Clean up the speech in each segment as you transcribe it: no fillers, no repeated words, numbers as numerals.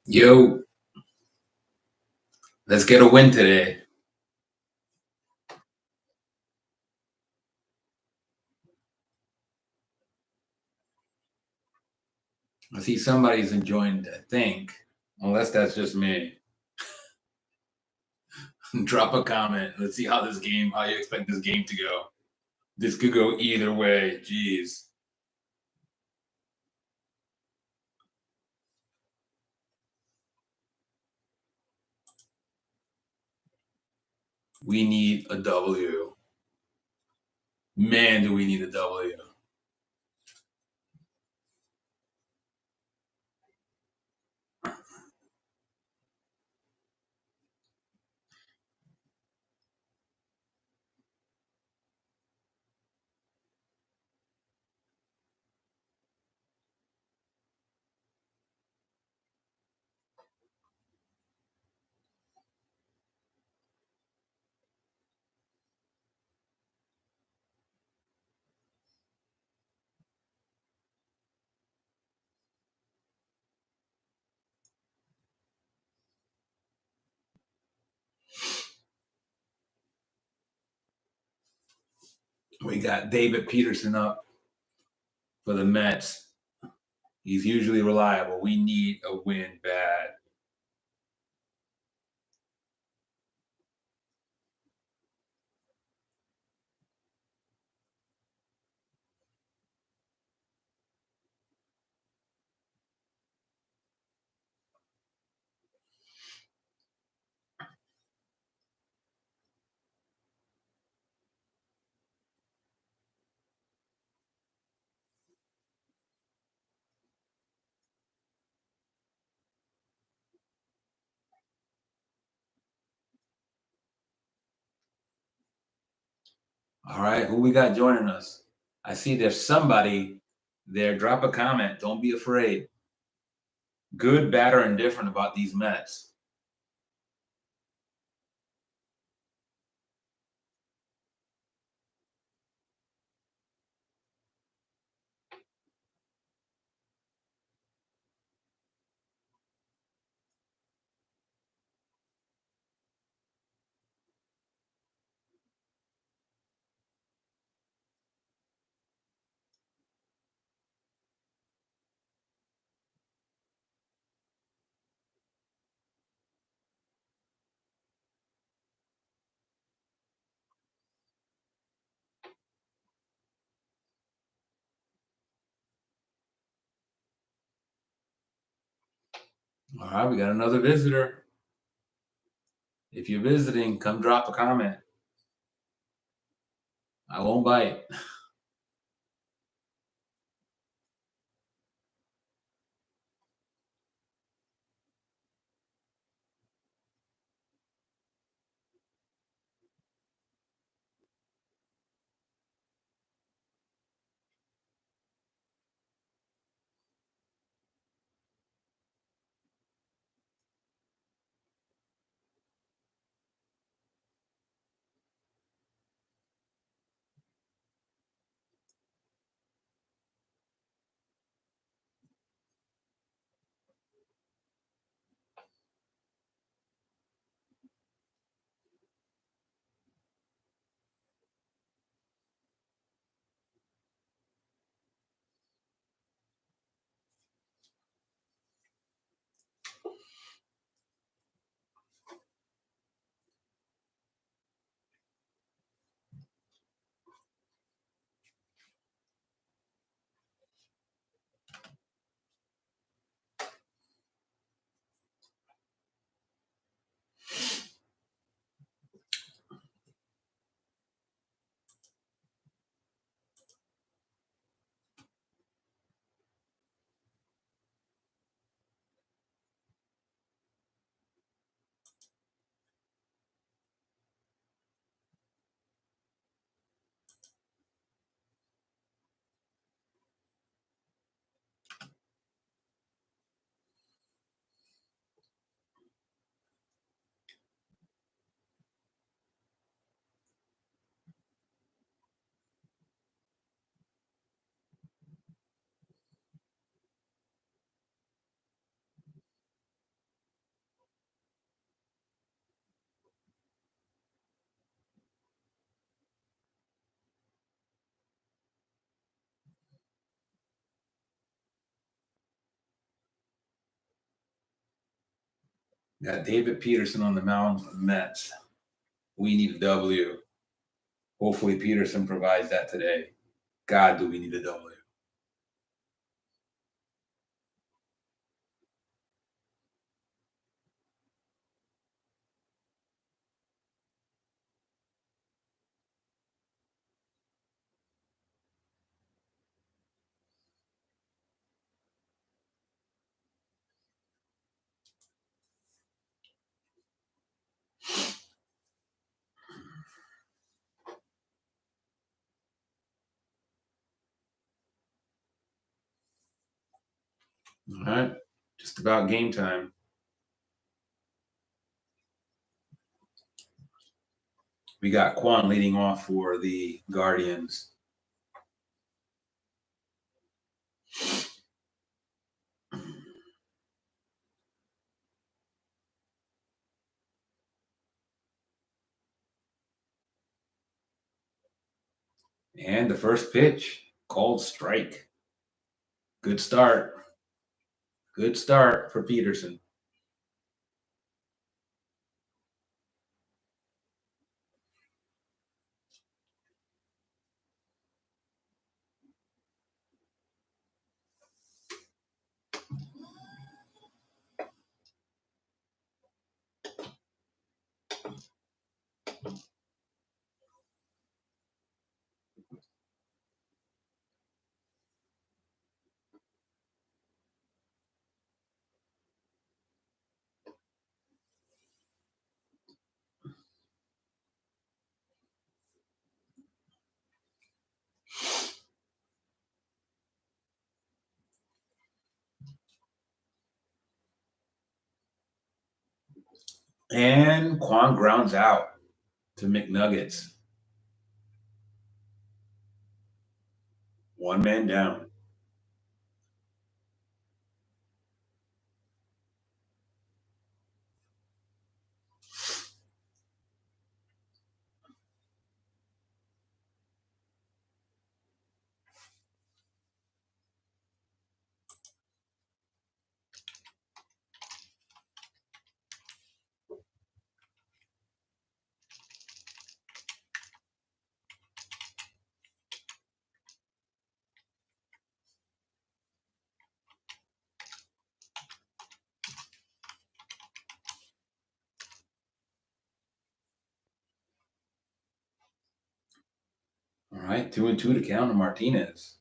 Yo, let's get a win today. I see somebody's enjoying the thing, unless that's just me. Drop a comment. Let's see how you expect this game to go. This could go either way. Jeez. We need a W. Man, do we need a W. We got David Peterson up for the Mets. He's usually reliable. We need a win bad. All right, who we got joining us? I see there's somebody there. Drop a comment. Don't be afraid. Good, bad, or indifferent about these Mets. All right, we got another visitor. If you're visiting, come drop a comment. I won't bite. Got David Peterson on the mound for the Mets. We need a W. Hopefully Peterson provides that today. God, do we need a W. All right, just about game time. We got Quan leading off for the Guardians. And the first pitch, called strike. Good start. Good start for Peterson. And Kwon grounds out to McNuggets. One man down. All right, 2-2 to count to Martinez.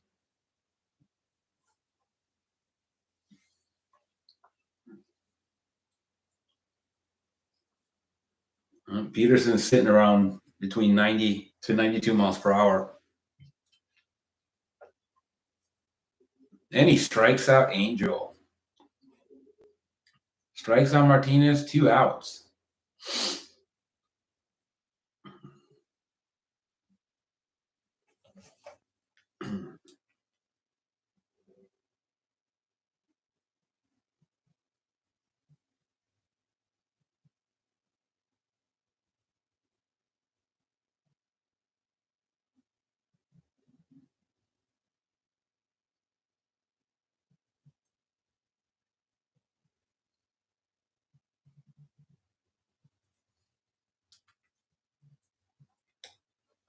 Peterson's sitting around between 90 to 92 miles per hour. And he strikes out Angel. Strikes out Martinez, 2 outs.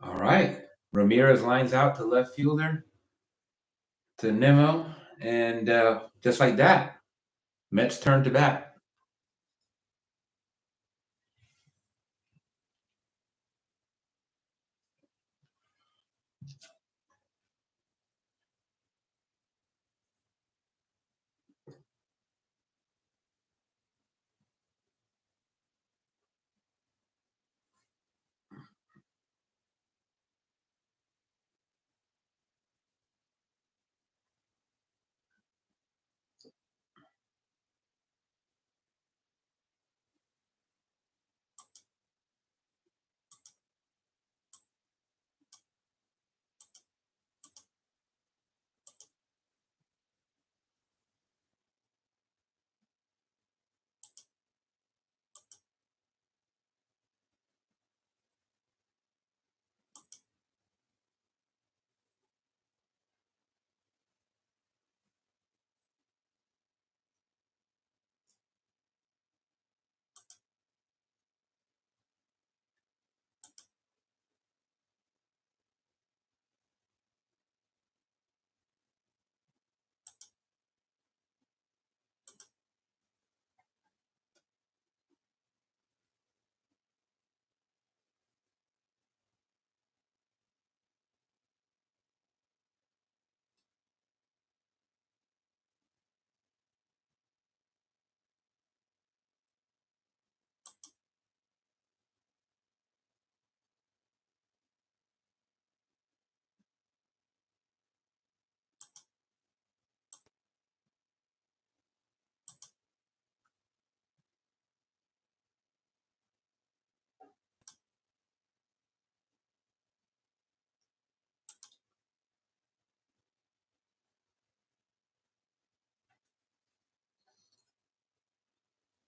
All right. Ramirez lines out to left fielder to Nimmo. And just like that, Mets turn to bat.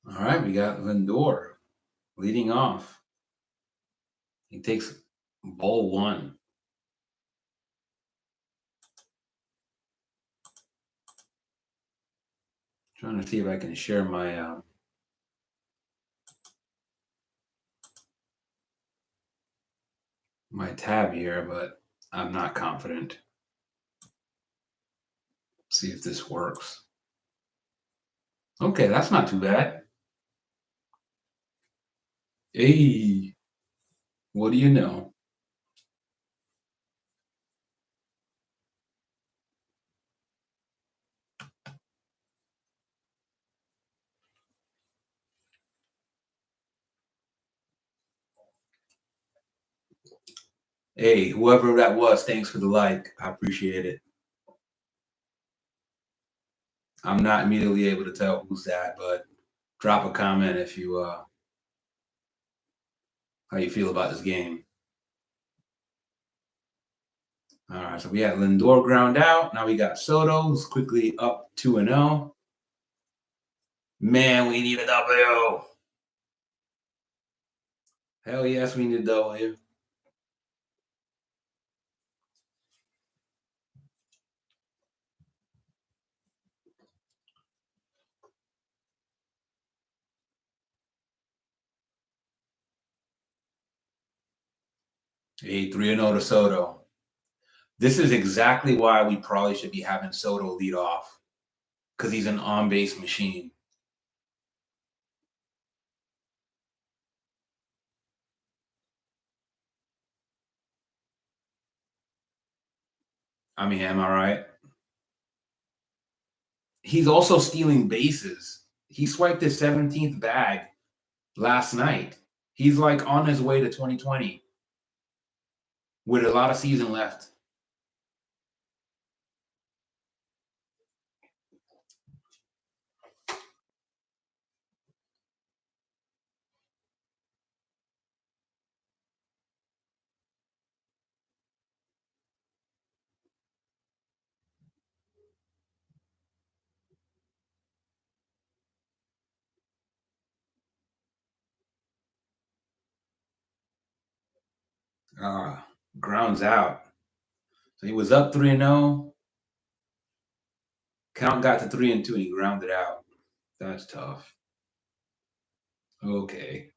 All right, we got Lindor leading off. He takes ball 1. Trying to see if I can share my my tab here, but I'm not confident. See if this works. Okay, that's not too bad. Hey, what do you know? Hey, whoever that was, thanks for the like. I appreciate it. I'm not immediately able to tell who's that, but drop a comment if you How you feel about this game? All right, so we had Lindor ground out. Now we got Soto, who's quickly up 2-0. Man, we need a W. Hell yes, we need a W. Hey, 3-0 to Soto. This is exactly why we probably should be having Soto lead off, because he's an on-base machine. I mean, am I right? He's also stealing bases. He swiped his 17th bag last night. He's like on his way to 2020 with a lot of season left. Grounds out. So he was up 3-0. Count got to 3-2 and he grounded out. That's tough. Okay.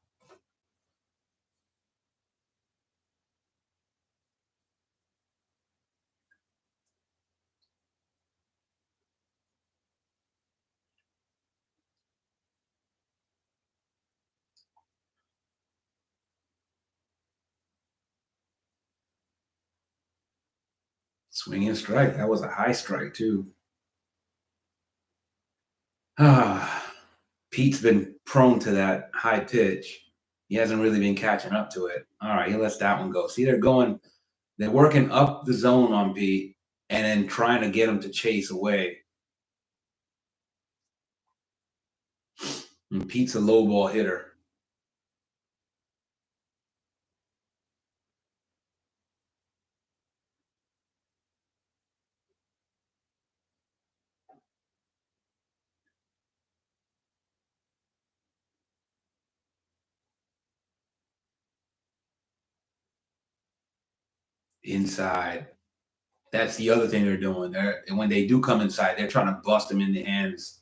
Swing and strike. That was a high strike, too. Pete's been prone to that high pitch. He hasn't really been catching up to it. All right, he lets that one go. See, they're working up the zone on Pete and then trying to get him to chase away. And Pete's a low ball hitter. Inside. That's the other thing they're doing. And when they do come inside, they're trying to bust them in the hands.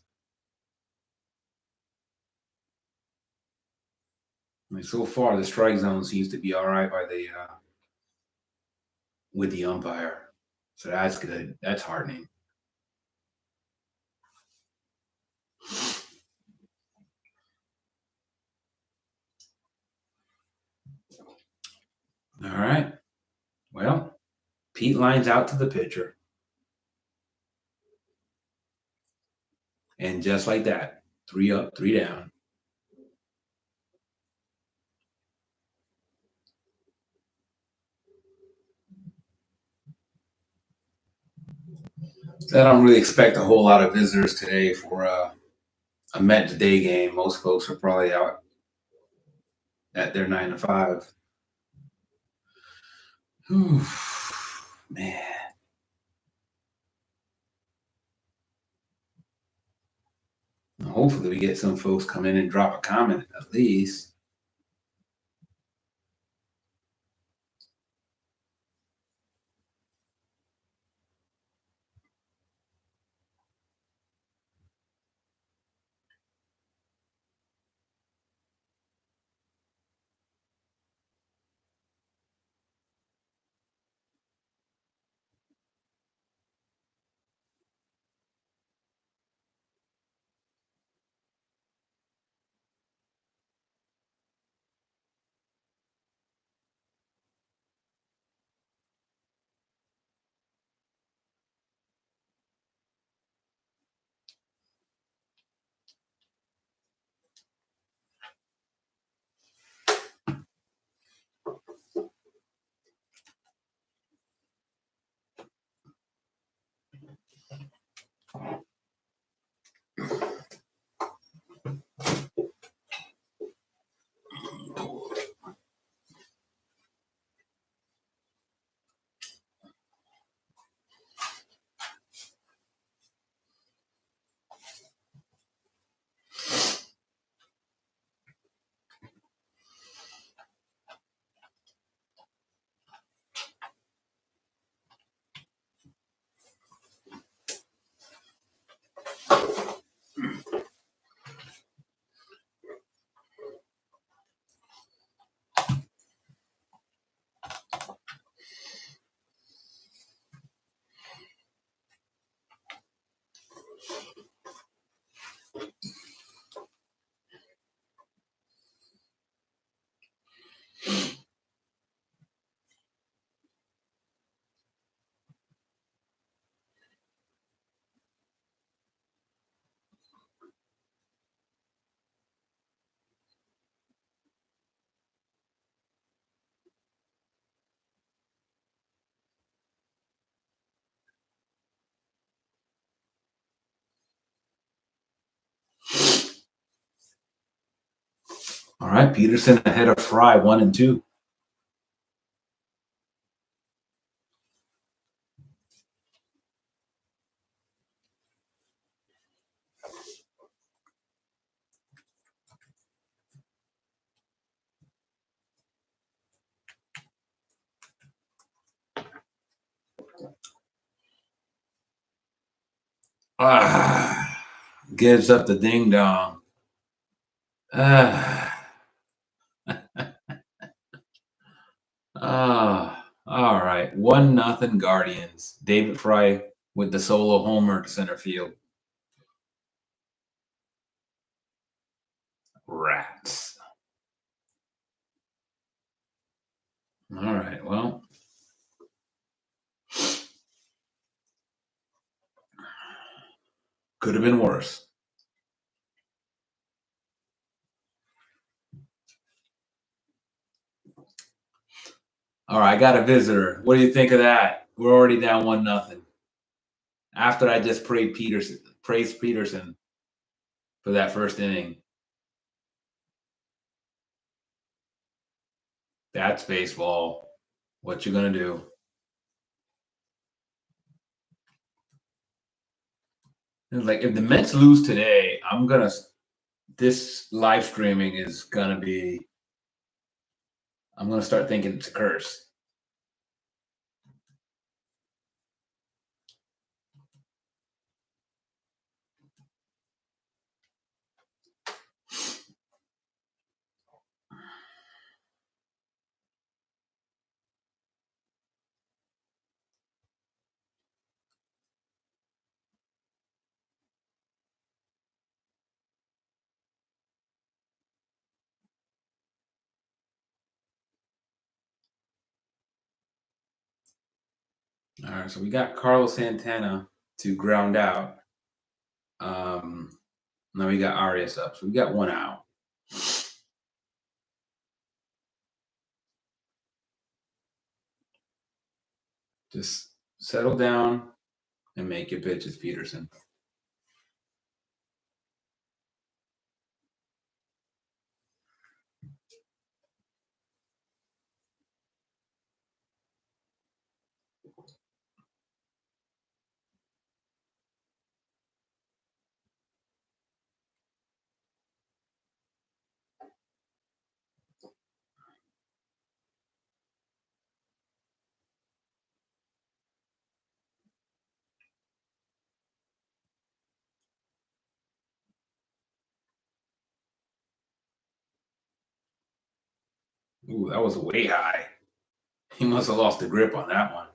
Like so far, the strike zone seems to be all right by the with the umpire. So that's good. That's heartening. All right. Well, Pete lines out to the pitcher. And just like that, 3 up, 3 down. I don't really expect a whole lot of visitors today for a Mets day game. Most folks are probably out at their 9 to 5. Whew, man. Hopefully, we get some folks come in and drop a comment at least. All right, Peterson ahead of Fry, 1-2. Gives up the ding dong. All right. 1-0 Guardians. David Fry with the solo homer to center field. Rats. All right. Well, could have been worse. All right, I got a visitor. What do you think of that? We're already down 1-0. After I just praised Peterson for that first inning. That's baseball. What you gonna do? Like if the Mets lose today, this live streaming is gonna be. I'm gonna start thinking it's a curse. All right, so we got Carlos Santana to ground out. Now we got Arias up, so we got 1 out. Just settle down and make your pitches, Peterson. Ooh, that was way high. He must have lost the grip on that one.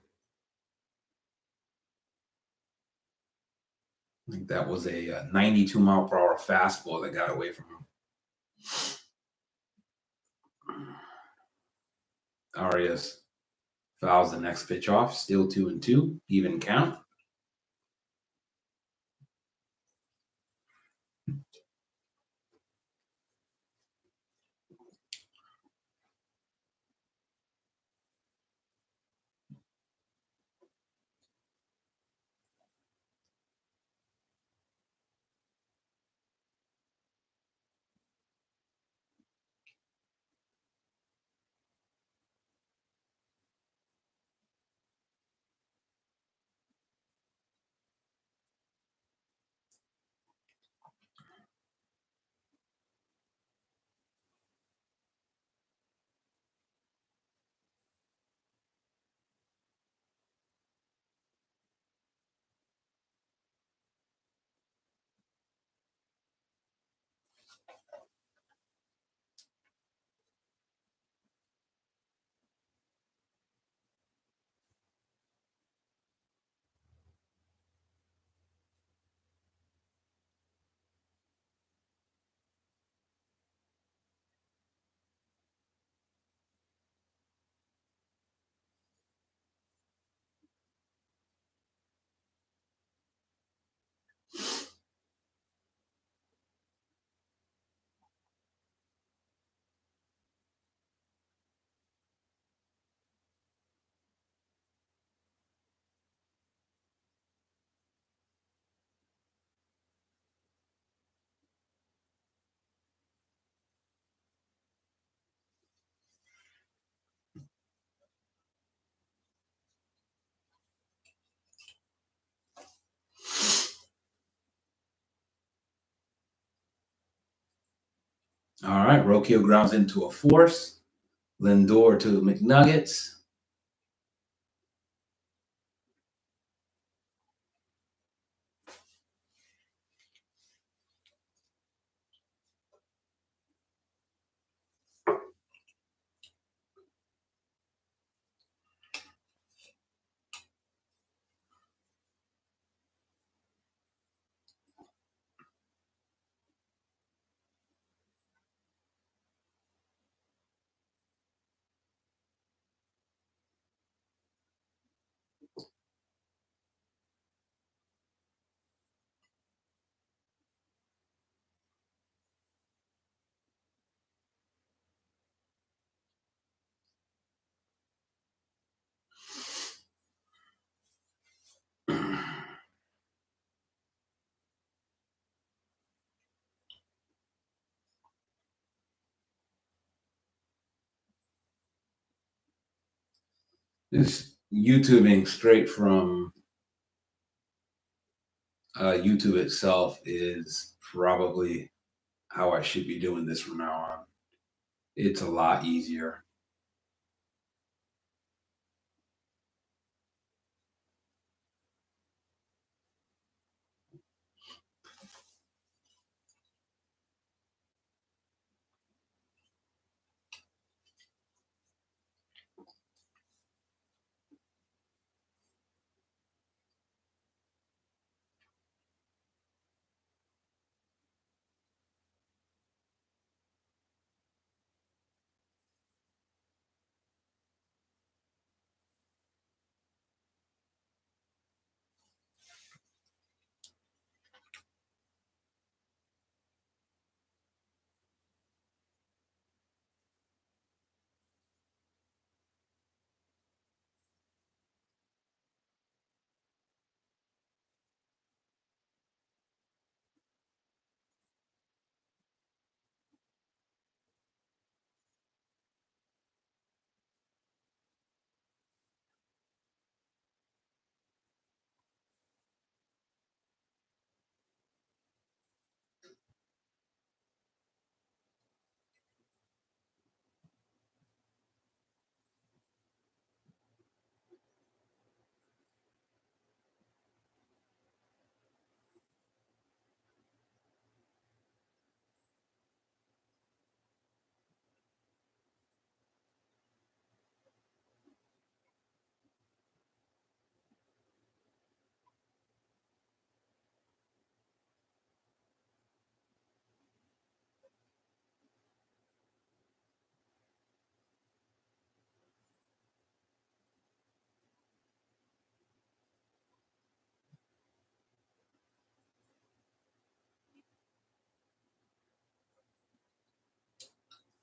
I think that was a 92 mile per hour fastball that got away from him. Arias fouls the next pitch off. Still 2-2, even count. All right, Roquio grounds into a force. Lindor to McNuggets. This YouTubing straight from YouTube itself is probably how I should be doing this from now on. It's a lot easier.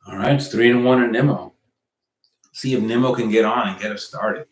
All right, it's 3-1 in Nimmo. See if Nimmo can get on and get us started.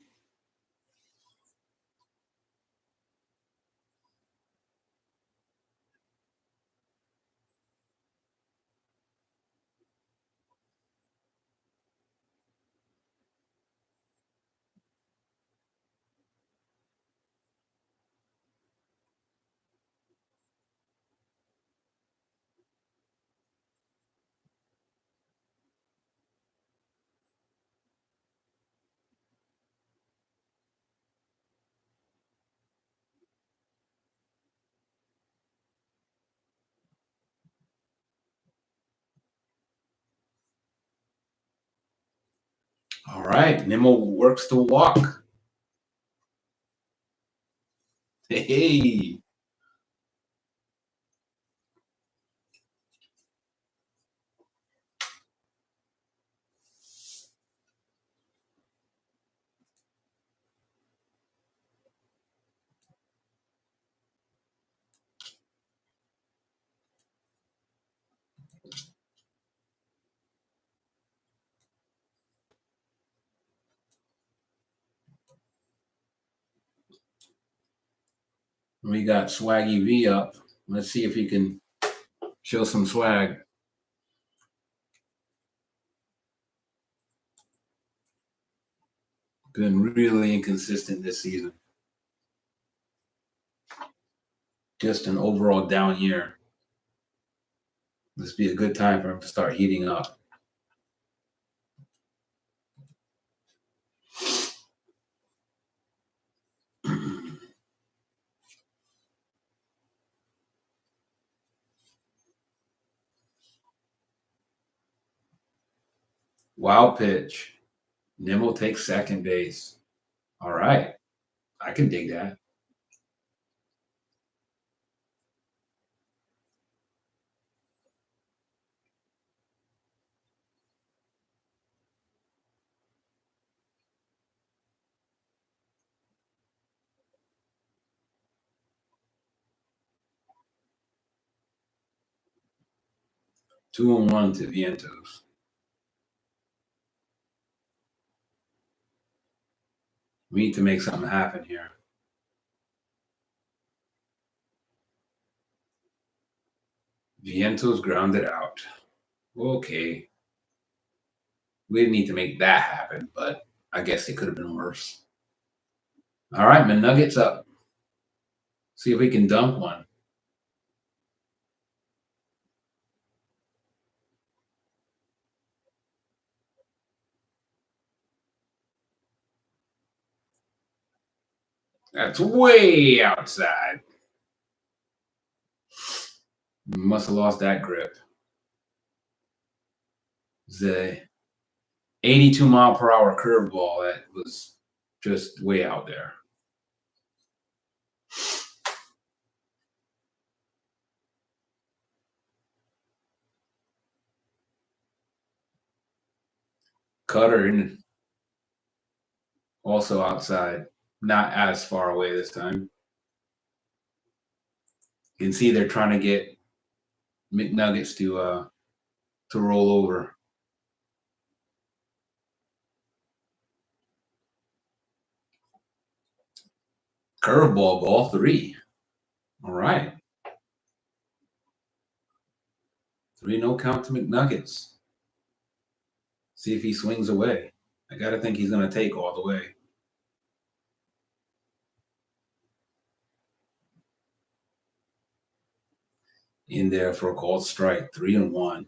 All right, Nimmo works to walk. Hey. We got Swaggy V up. Let's see if he can show some swag. Been really inconsistent this season. Just an overall down year. This be a good time for him to start heating up. Wild pitch. Nimmo takes second base. All right. I can dig that. Two and one to Vientos. We need to make something happen here. Vientos grounded out. Okay. We didn't need to make that happen, but I guess it could have been worse. All right, McNuggets up. See if we can dunk one. That's way outside. Must have lost that grip. The 82-mile-per-hour curveball that was just way out there. Cutter in, also outside, not as far away this time. You can see they're trying to get McNuggets to roll over. Curveball, ball 3. All right. 3-0 count to McNuggets. See if he swings away. I got to think he's going to take all the way. In there for a called strike, 3-1.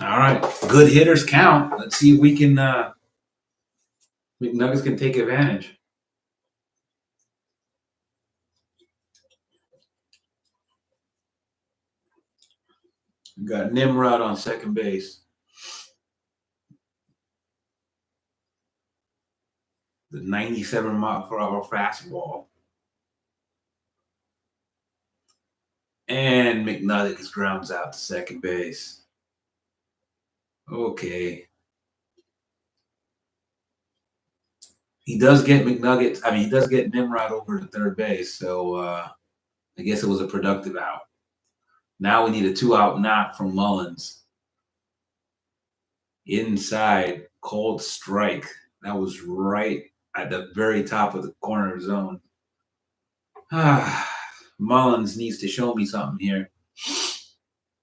All right, good hitters count. Let's see if we can McNuggets can take advantage. We got Nimrod on second base. The 97-mile-per-hour fastball. And McNuggets grounds out to second base. Okay. He does get McNuggets. I mean, he does get Nimrod over to third base. So I guess it was a productive out. Now we need a 2-out knock from Mullins. Inside, called strike. That was right at the very top of the corner of the zone. Mullins needs to show me something here.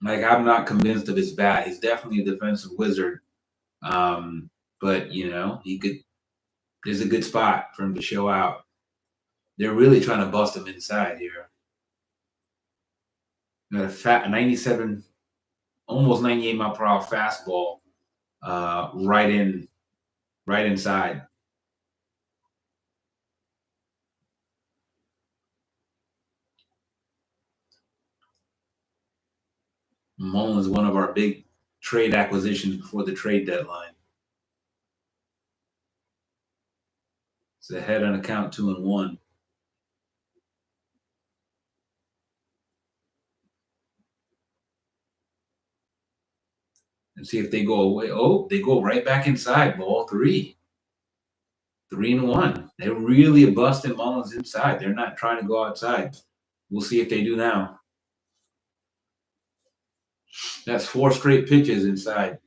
Like, I'm not convinced of his bat. He's definitely a defensive wizard. But he could. There's a good spot for him to show out. They're really trying to bust him inside here. Got a fat 97, almost 98-mile-per-hour fastball, right inside. Mullins, one of our big trade acquisitions before the trade deadline. It's ahead on the count, 2-1. And see if they go away. Oh, they go right back inside. Ball 3. 3-1. They're really busting Mullins inside. They're not trying to go outside. We'll see if they do now. That's 4 straight pitches inside.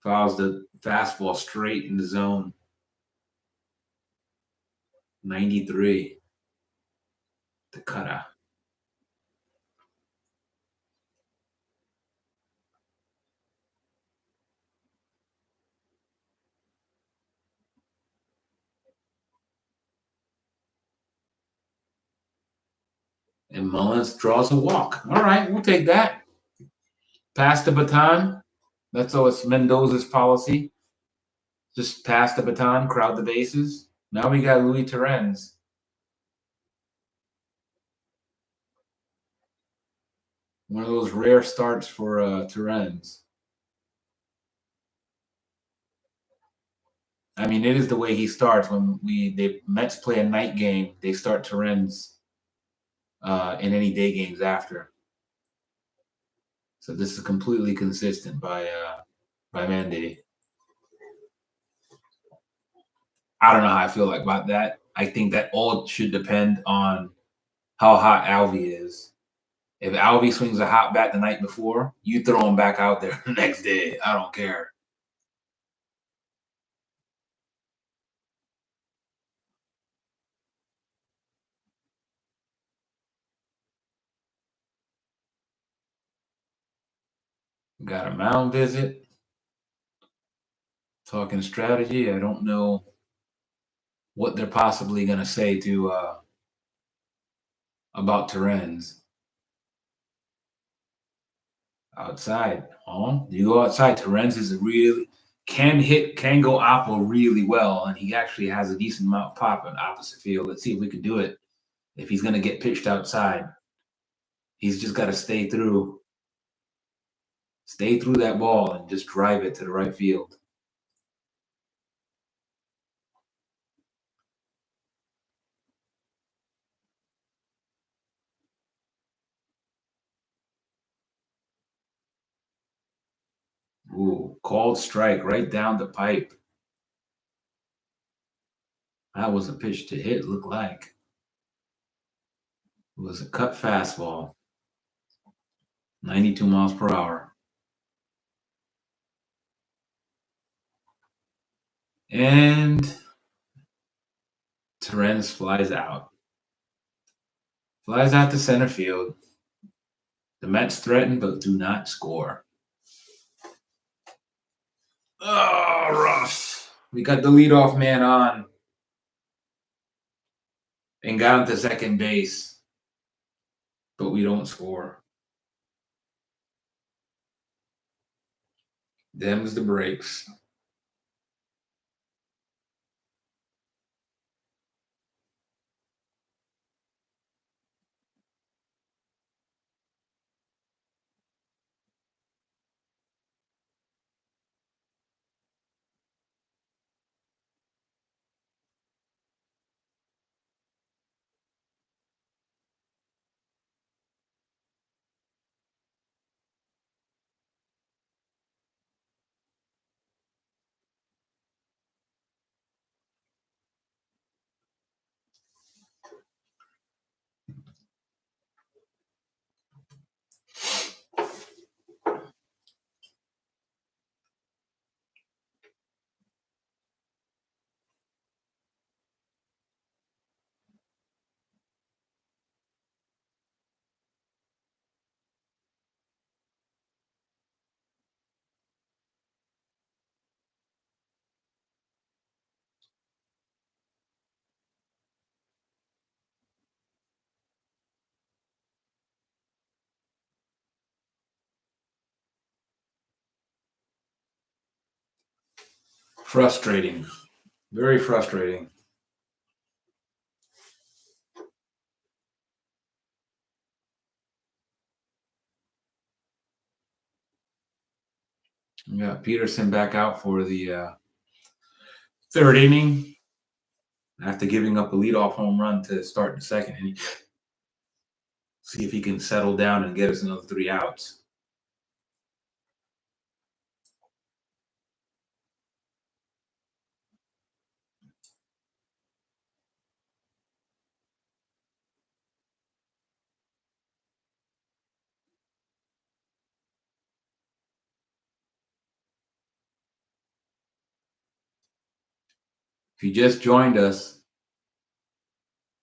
Fouls the fastball straight in the zone. 93. The cutter. And Mullins draws a walk. All right, we'll take that. Pass the baton. That's always Mendoza's policy. Just pass the baton, crowd the bases. Now we got Luis Torrens. One of those rare starts for Torrens. I mean, it is the way he starts. When the Mets play a night game, they start Torrens in any day games after. So this is completely consistent by Mandy. I don't know how I feel like about that. I think that all should depend on how hot Alvy is. If Alvy swings a hot bat the night before, you throw him back out there the next day. I don't care. Got a mound visit. Talking strategy. I don't know what they're possibly going to say to about Torrens. Outside. Oh, you go outside. Torrens is really can go oppo really well, and he actually has a decent amount of pop in opposite field. Let's see if we can do it. If he's going to get pitched outside, he's just got to stay through that ball and just drive it to the right field. Ooh, called strike right down the pipe. That was a pitch to hit, looked like. It was a cut fastball. 92 miles per hour. And Torrens flies out. Flies out to center field. The Mets threaten but do not score. Oh, rough. We got the leadoff man on and got him to second base, but we don't score. Them's the breaks. Frustrating. Very frustrating. We got Peterson back out for the third inning after giving up a leadoff home run to start the second inning. See if he can settle down and get us another 3 outs. If you just joined us,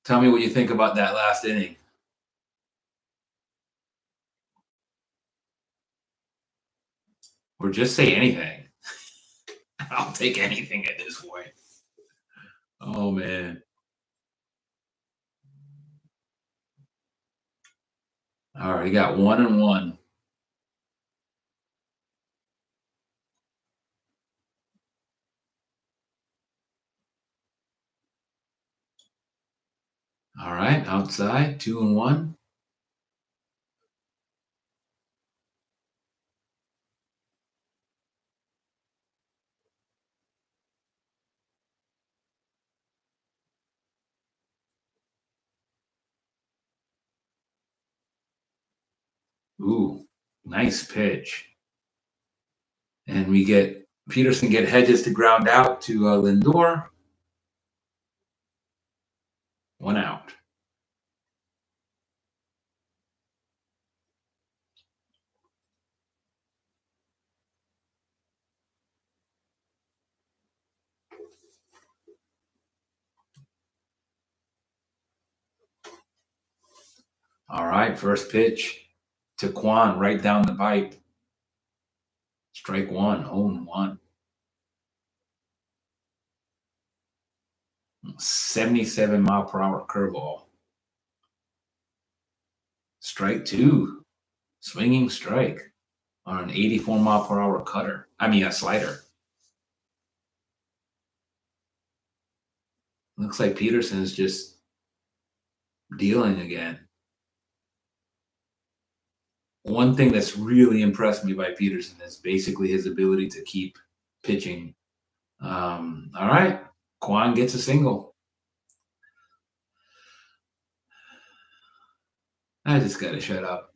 tell me what you think about that last inning. Or just say anything. I'll take anything at this point. Oh, man. All right, he got 1-1. All right, outside, 2-1. Ooh, nice pitch. And we get Peterson get Hedges to ground out to Lindor. 1 out. All right, first pitch to Kwan right down the pipe. Strike one, 0-1. 77-mile-per-hour curveball. Strike two, swinging strike on an 84-mile-per-hour cutter. A slider. Looks like Peterson's just dealing again. One thing that's really impressed me by Peterson is basically his ability to keep pitching. All right, Kwan gets a single. I just got to shut up.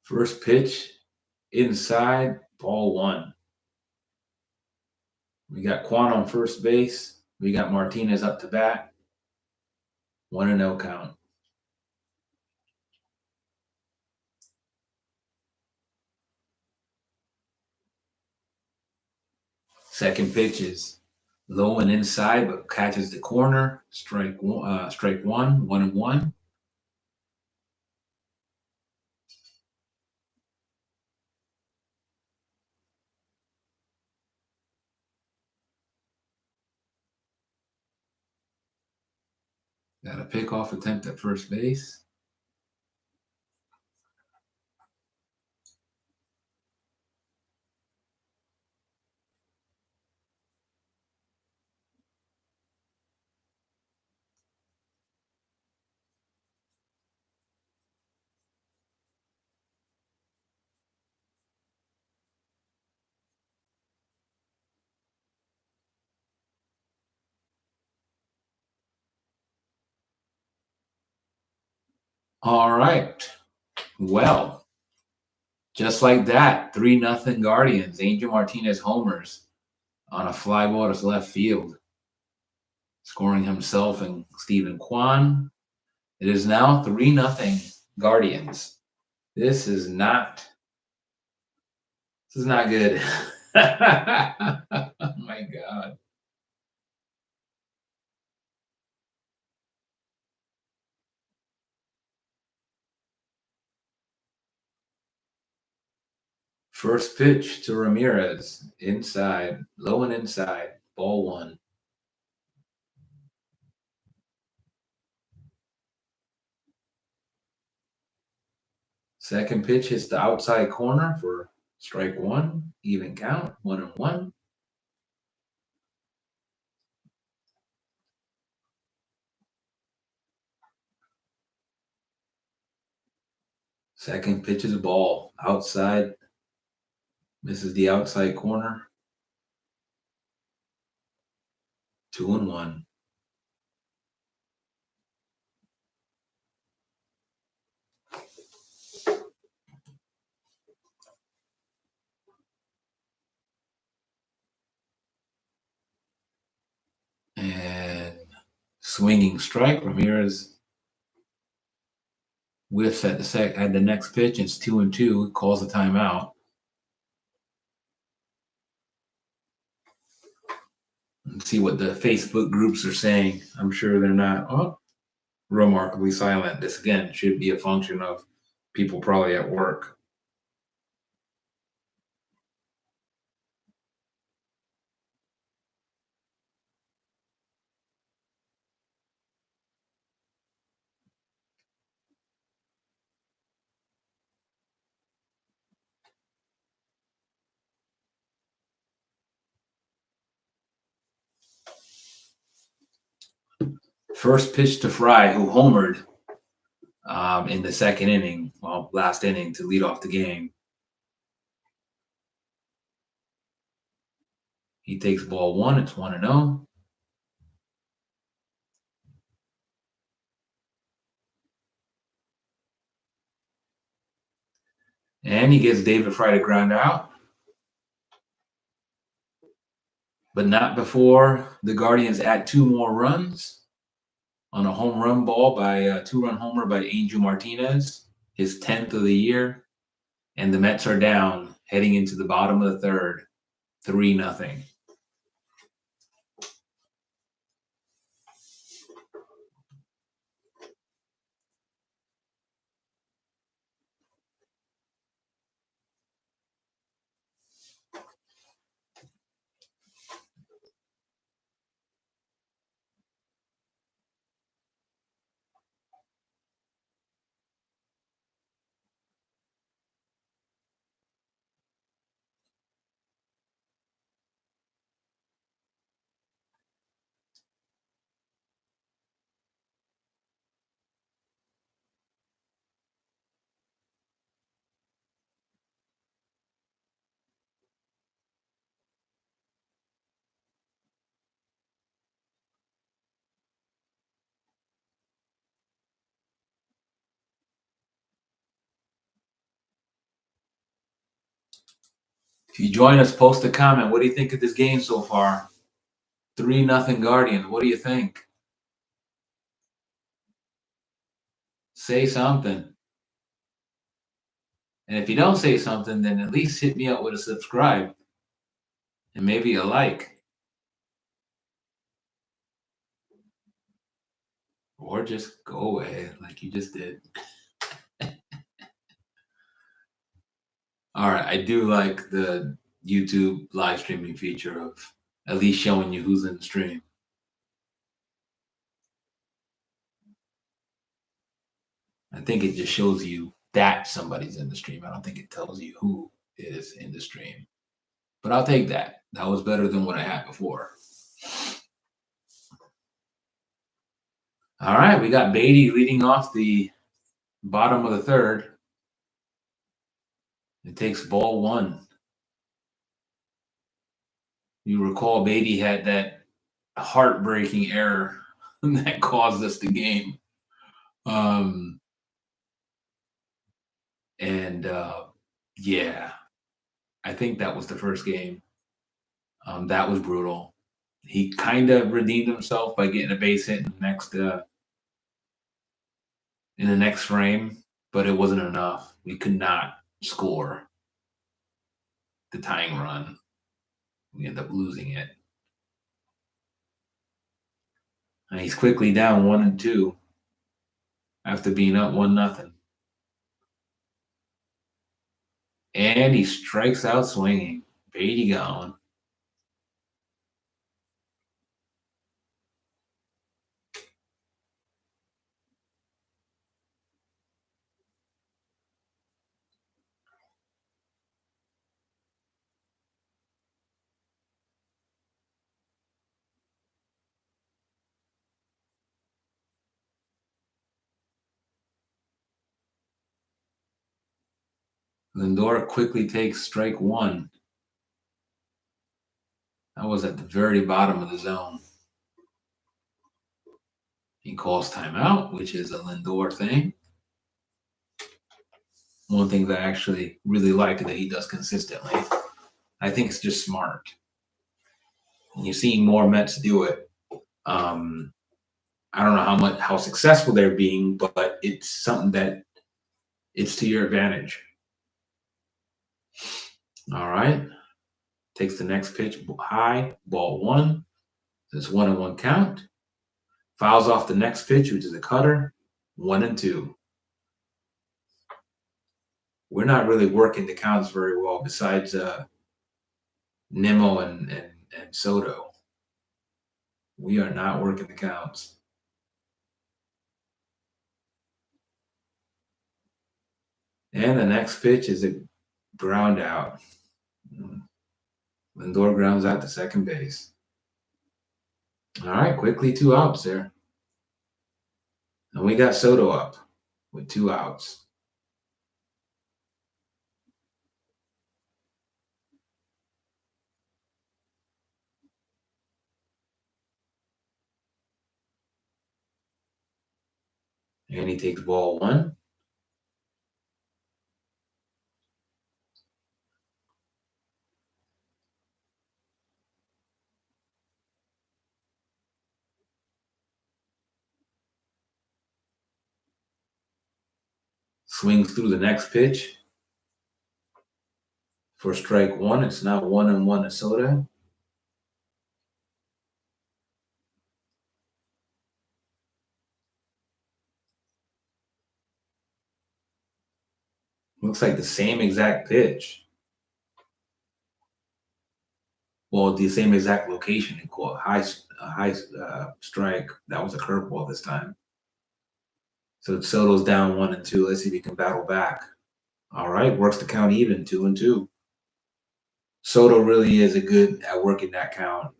First pitch, inside, ball one. We got Kwan on first base. We got Martinez up to bat. 1-0 count. Second pitch is low and inside, but catches the corner. Strike one, 1-1. Got a pickoff attempt at first base. All right. Well, just like that, 3-0 Guardians. Angel Martinez homers on a fly ball to left field, scoring himself and Stephen Kwan. It is now 3-0 Guardians. This is not good. Oh my God. First pitch to Ramirez, inside, low and inside, ball one. Second pitch hits the outside corner for strike one, even count, 1-1. Second pitch is a ball, outside, misses the outside corner, 2-1. And swinging strike, Ramirez whiffs at the next pitch. It's 2-2. Calls a timeout. Let's see what the Facebook groups are saying. I'm sure they're not remarkably silent. This again should be a function of people probably at work. First pitch to Fry, who homered in the second inning, last inning to lead off the game. He takes ball one. It's 1-0. And he gets David Fry to ground out. But not before the Guardians add 2 more runs on a home run ball by a 2-run homer by Angel Martinez, his 10th of the year. And the Mets are down heading into the bottom of the third, 3-0. If you join us, post a comment. What do you think of this game so far? 3-0 Guardians. What do you think? Say something. And if you don't say something, then at least hit me up with a subscribe and maybe a like. Or just go away like you just did. All right. I do like the YouTube live streaming feature of at least showing you who's in the stream. I think it just shows you that somebody's in the stream. I don't think it tells you who is in the stream. But I'll take that. That was better than what I had before. All right, we got Beatty leading off the bottom of the third. It takes ball one. You recall Beatty had that heartbreaking error that caused us the game. Yeah, I think that was the first game. That was brutal. He kind of redeemed himself by getting a base hit in the next frame, but it wasn't enough. We could not score the tying run. We ended up losing it. And he's quickly down 1-2 after being up 1-0. And he strikes out swinging. Beatty gone. Lindor quickly takes strike one. That was at the very bottom of the zone. He calls timeout, which is a Lindor thing. One thing that I actually really like that he does consistently. I think it's just smart. And you're seeing more Mets do it. I don't know how successful they're being, but it's something that it's to your advantage. All right. Takes the next pitch high, ball one. It's 1-1 count. Fouls off the next pitch, which is a cutter. 1-2. We're not really working the counts very well besides Nimmo and Soto. We are not working the counts. And the next pitch is a ground out. Lindor grounds out to second base. All right, quickly 2 outs there. And we got Soto up with 2 outs. And he takes ball 1. Swings through the next pitch for strike 1. It's now 1-1 to Soto. Looks like the same exact pitch. Well, the same exact location. He called high strike. That was a curveball this time. So Soto's down 1-2. Let's see if he can battle back. All right, works the count even, 2-2. Soto really is a good at working that count.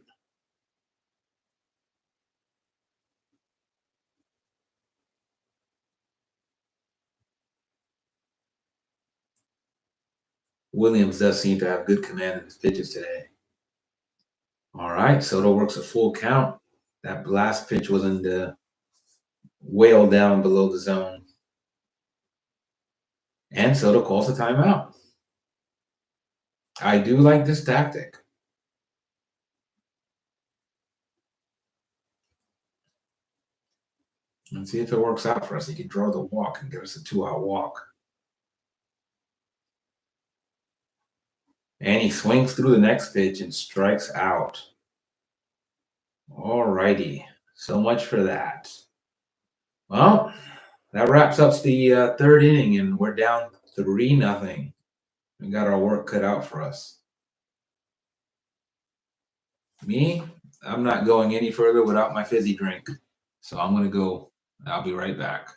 Williams does seem to have good command of his pitches today. All right, Soto works a full count. That last pitch was in the whale down below the zone. And Soto calls a timeout. I do like this tactic. Let's see if it works out for us. He can draw the walk and give us a 2-out walk. And he swings through the next pitch and strikes out. All righty. So much for that. Well, that wraps up the third inning, and we're down 3-0. We got our work cut out for us. Me, I'm not going any further without my fizzy drink. So I'm going to go. I'll be right back.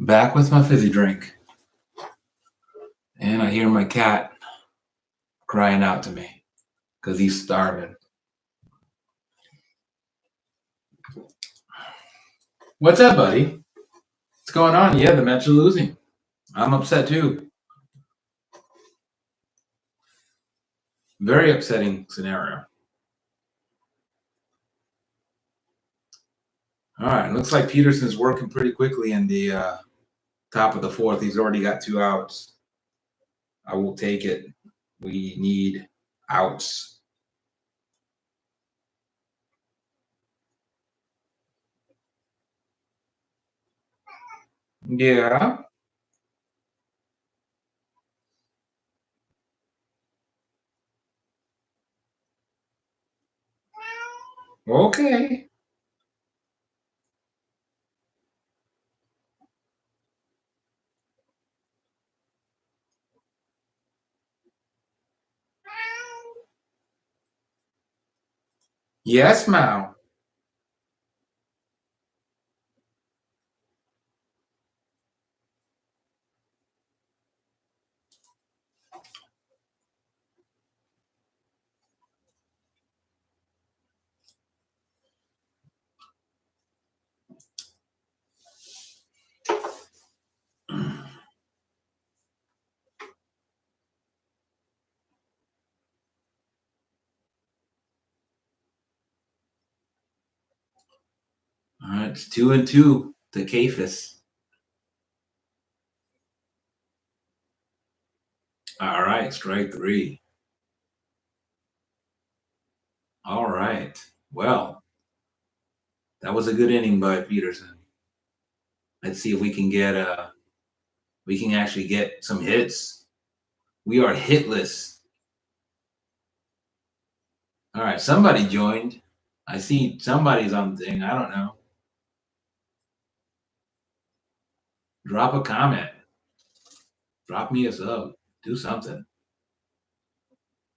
Back with my fizzy drink. And I hear my cat crying out to me because he's starving. What's up, buddy? What's going on? Yeah, the Mets are losing. I'm upset too. Very upsetting scenario. All right, looks like Peterson's working pretty quickly in the top of the fourth. He's already got 2 outs. I will take it. We need outs. Yeah. Okay. Yes, Mao. All right, it's 2-2 to Kafis. All right, strike 3. All right. Well, that was a good inning by Peterson. Let's see if we can get we can actually get some hits. We are hitless. All right, somebody joined. I see somebody's on the thing. I don't know. Drop a comment. Drop me a sub. Do something.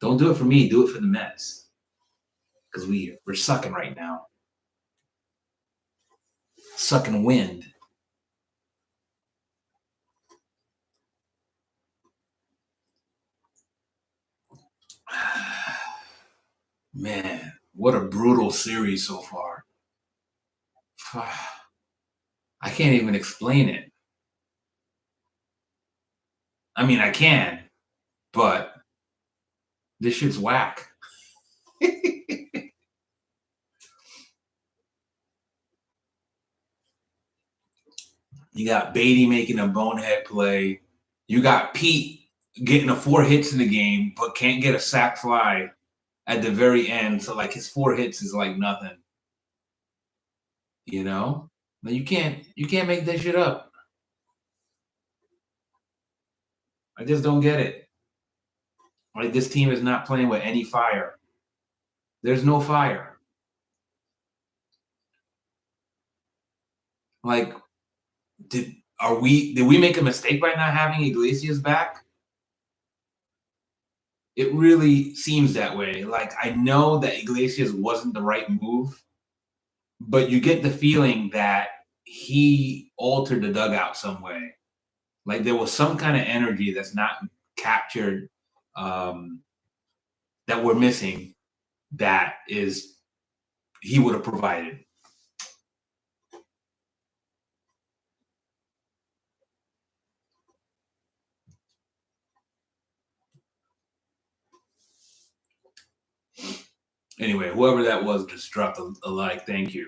Don't do it for me. Do it for the Mets. Because we're sucking right now. Sucking wind. Man, what a brutal series so far. I can't even explain it. I mean, I can, but this shit's whack. You got Beatty making a bonehead play. You got Pete getting a 4 hits in the game, but can't get a sac fly at the very end. So like his 4 hits is like nothing. You know? But you can't make that shit up. I just don't get it. Like this team is not playing with any fire. There's no fire. Like, did we make a mistake by not having Iglesias back? It really seems that way. Like I know that Iglesias wasn't the right move, but you get the feeling that he altered the dugout some way. Like there was some kind of energy that's not captured, that we're missing, that is he would have provided. Anyway, whoever that was just dropped a like. Thank you.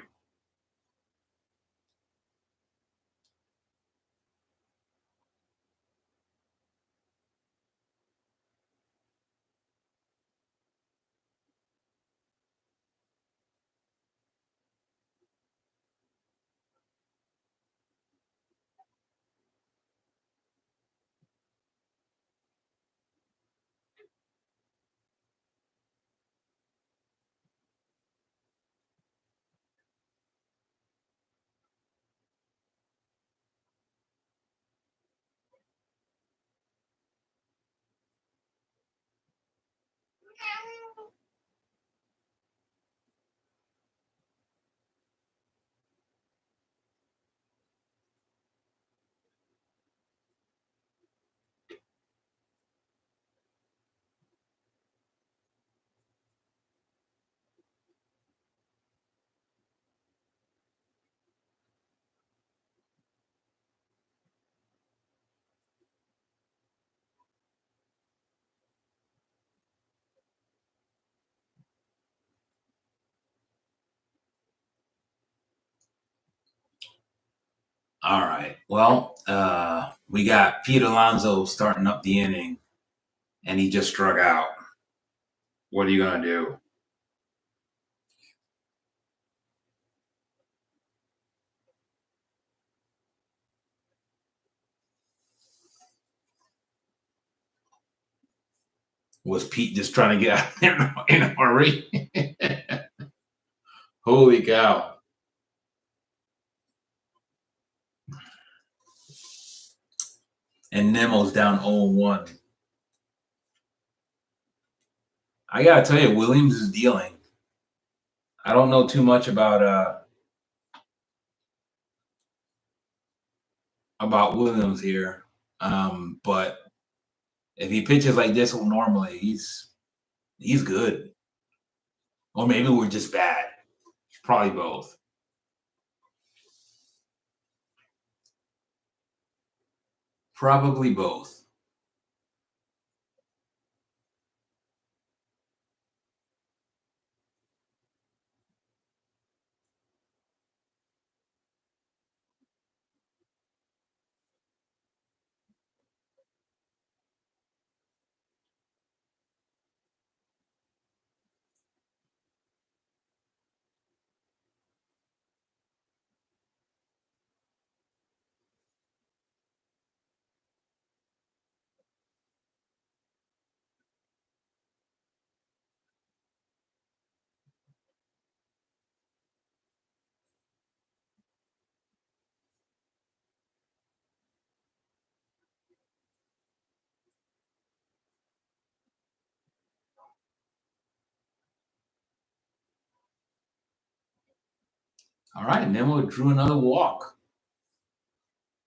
All right. Well, we got Pete Alonso starting up the inning, and he just struck out. What are you gonna do? Was Pete just trying to get out there in a hurry? Holy cow! And Nemo's down 0-1. I gotta tell you, Williams is dealing. I don't know too much about Williams here, but if he pitches like this normally, he's good. Or maybe we're just bad. Probably both. Probably both. All right, Nemo drew another walk.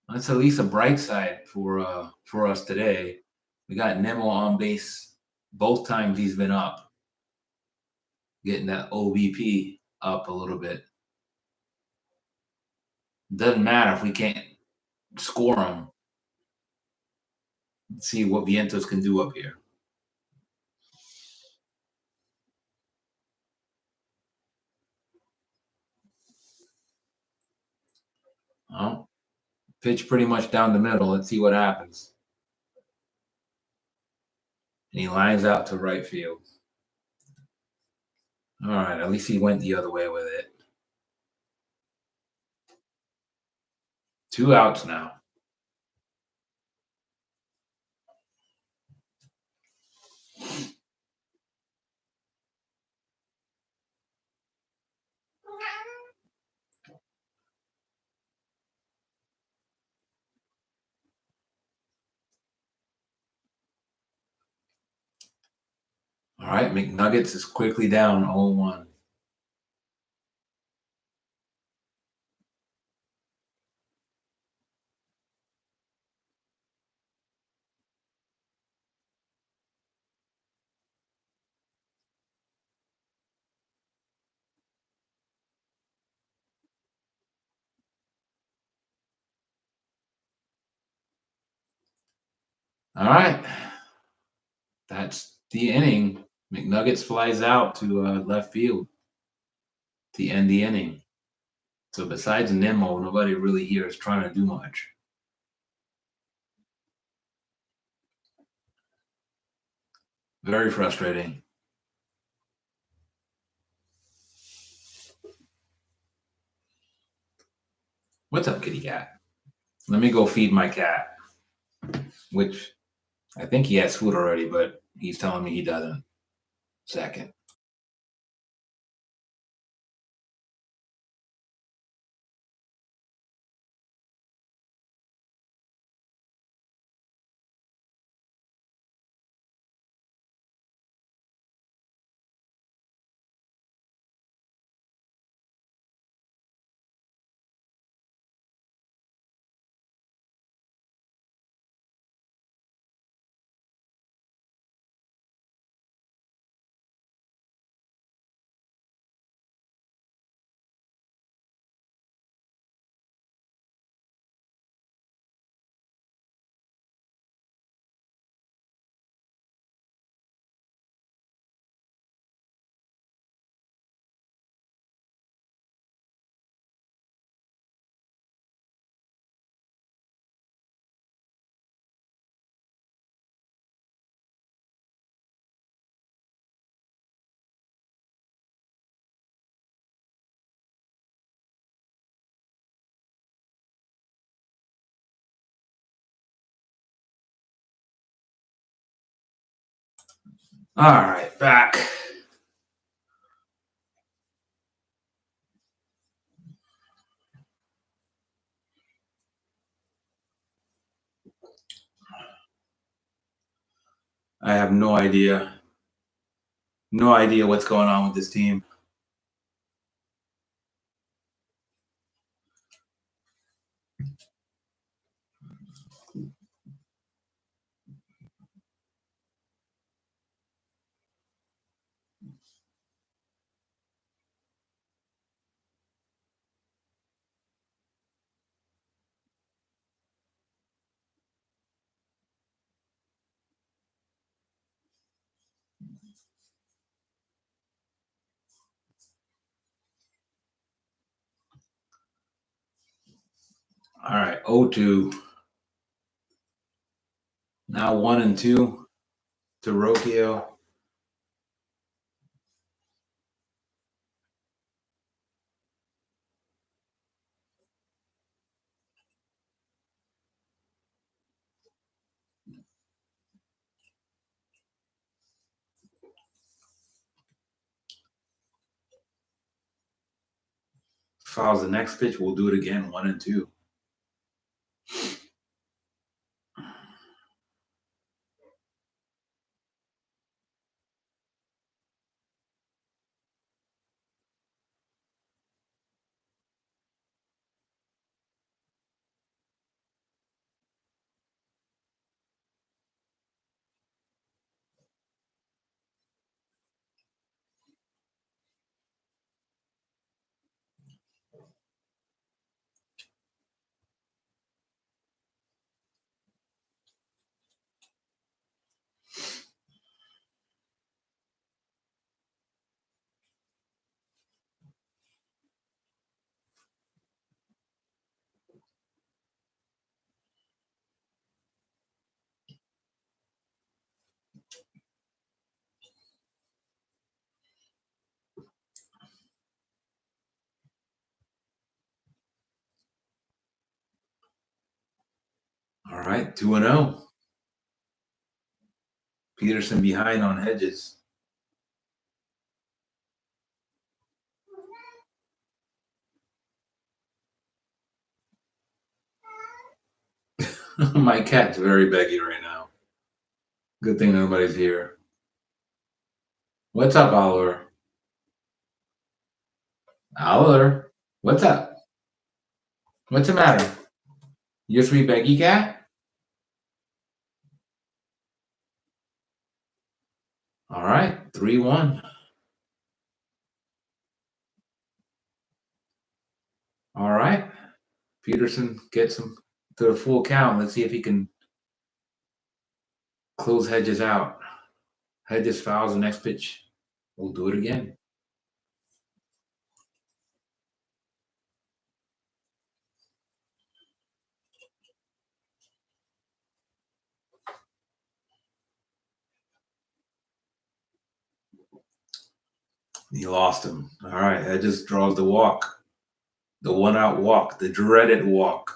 That's at least a bright side for us today. We got Nemo on base both times he's been up, getting that OBP up a little bit. Doesn't matter if we can't score him. Let's see what Vientos can do up here. Well, pitch pretty much down the middle. Let's see what happens. And he lines out to right field. All right, at least he went the other way with it. 2 outs now. All right, McNuggets is quickly down 0-1. All right, that's the inning. McNuggets flies out to left field to end the inning. So besides Nemo, nobody really here is trying to do much. Very frustrating. What's up, kitty cat? Let me go feed my cat, which I think he has food already, but he's telling me he doesn't. Second. All right, back. I have no idea. No idea what's going on with this team. All right, 0-2. Now 1-2 to Rocchio. Fouls the next pitch. We'll do it again. 1-2. All right, 2-0. Peterson behind on Hedges. My cat's very beggy right now. Good thing nobody's here. What's up, Oliver? Oliver, what's up? What's the matter? You sweet beggy cat? All right, 3-1. All right. Peterson gets him to the full count. Let's see if he can close Hedges out. Hedges fouls the next pitch. We'll do it again. He lost him. All right, Hedges draws the walk. The one-out walk, the dreaded walk.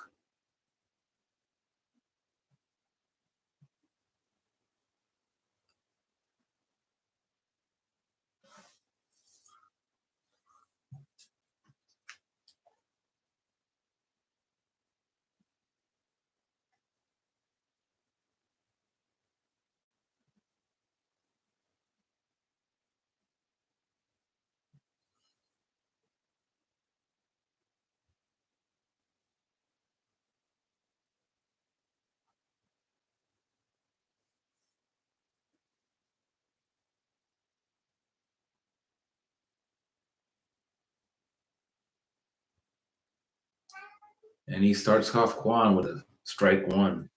And he starts off Kwan with a strike one.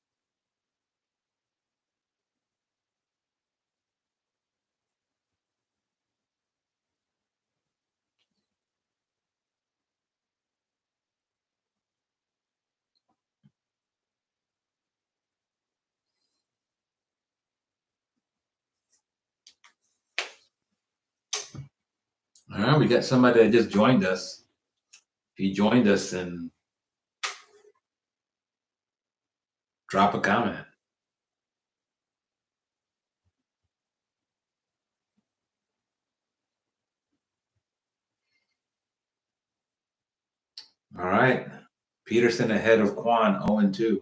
All right, we got somebody that just joined us. If you joined us, then drop a comment. All right. Peterson ahead of Kwan, 0-2.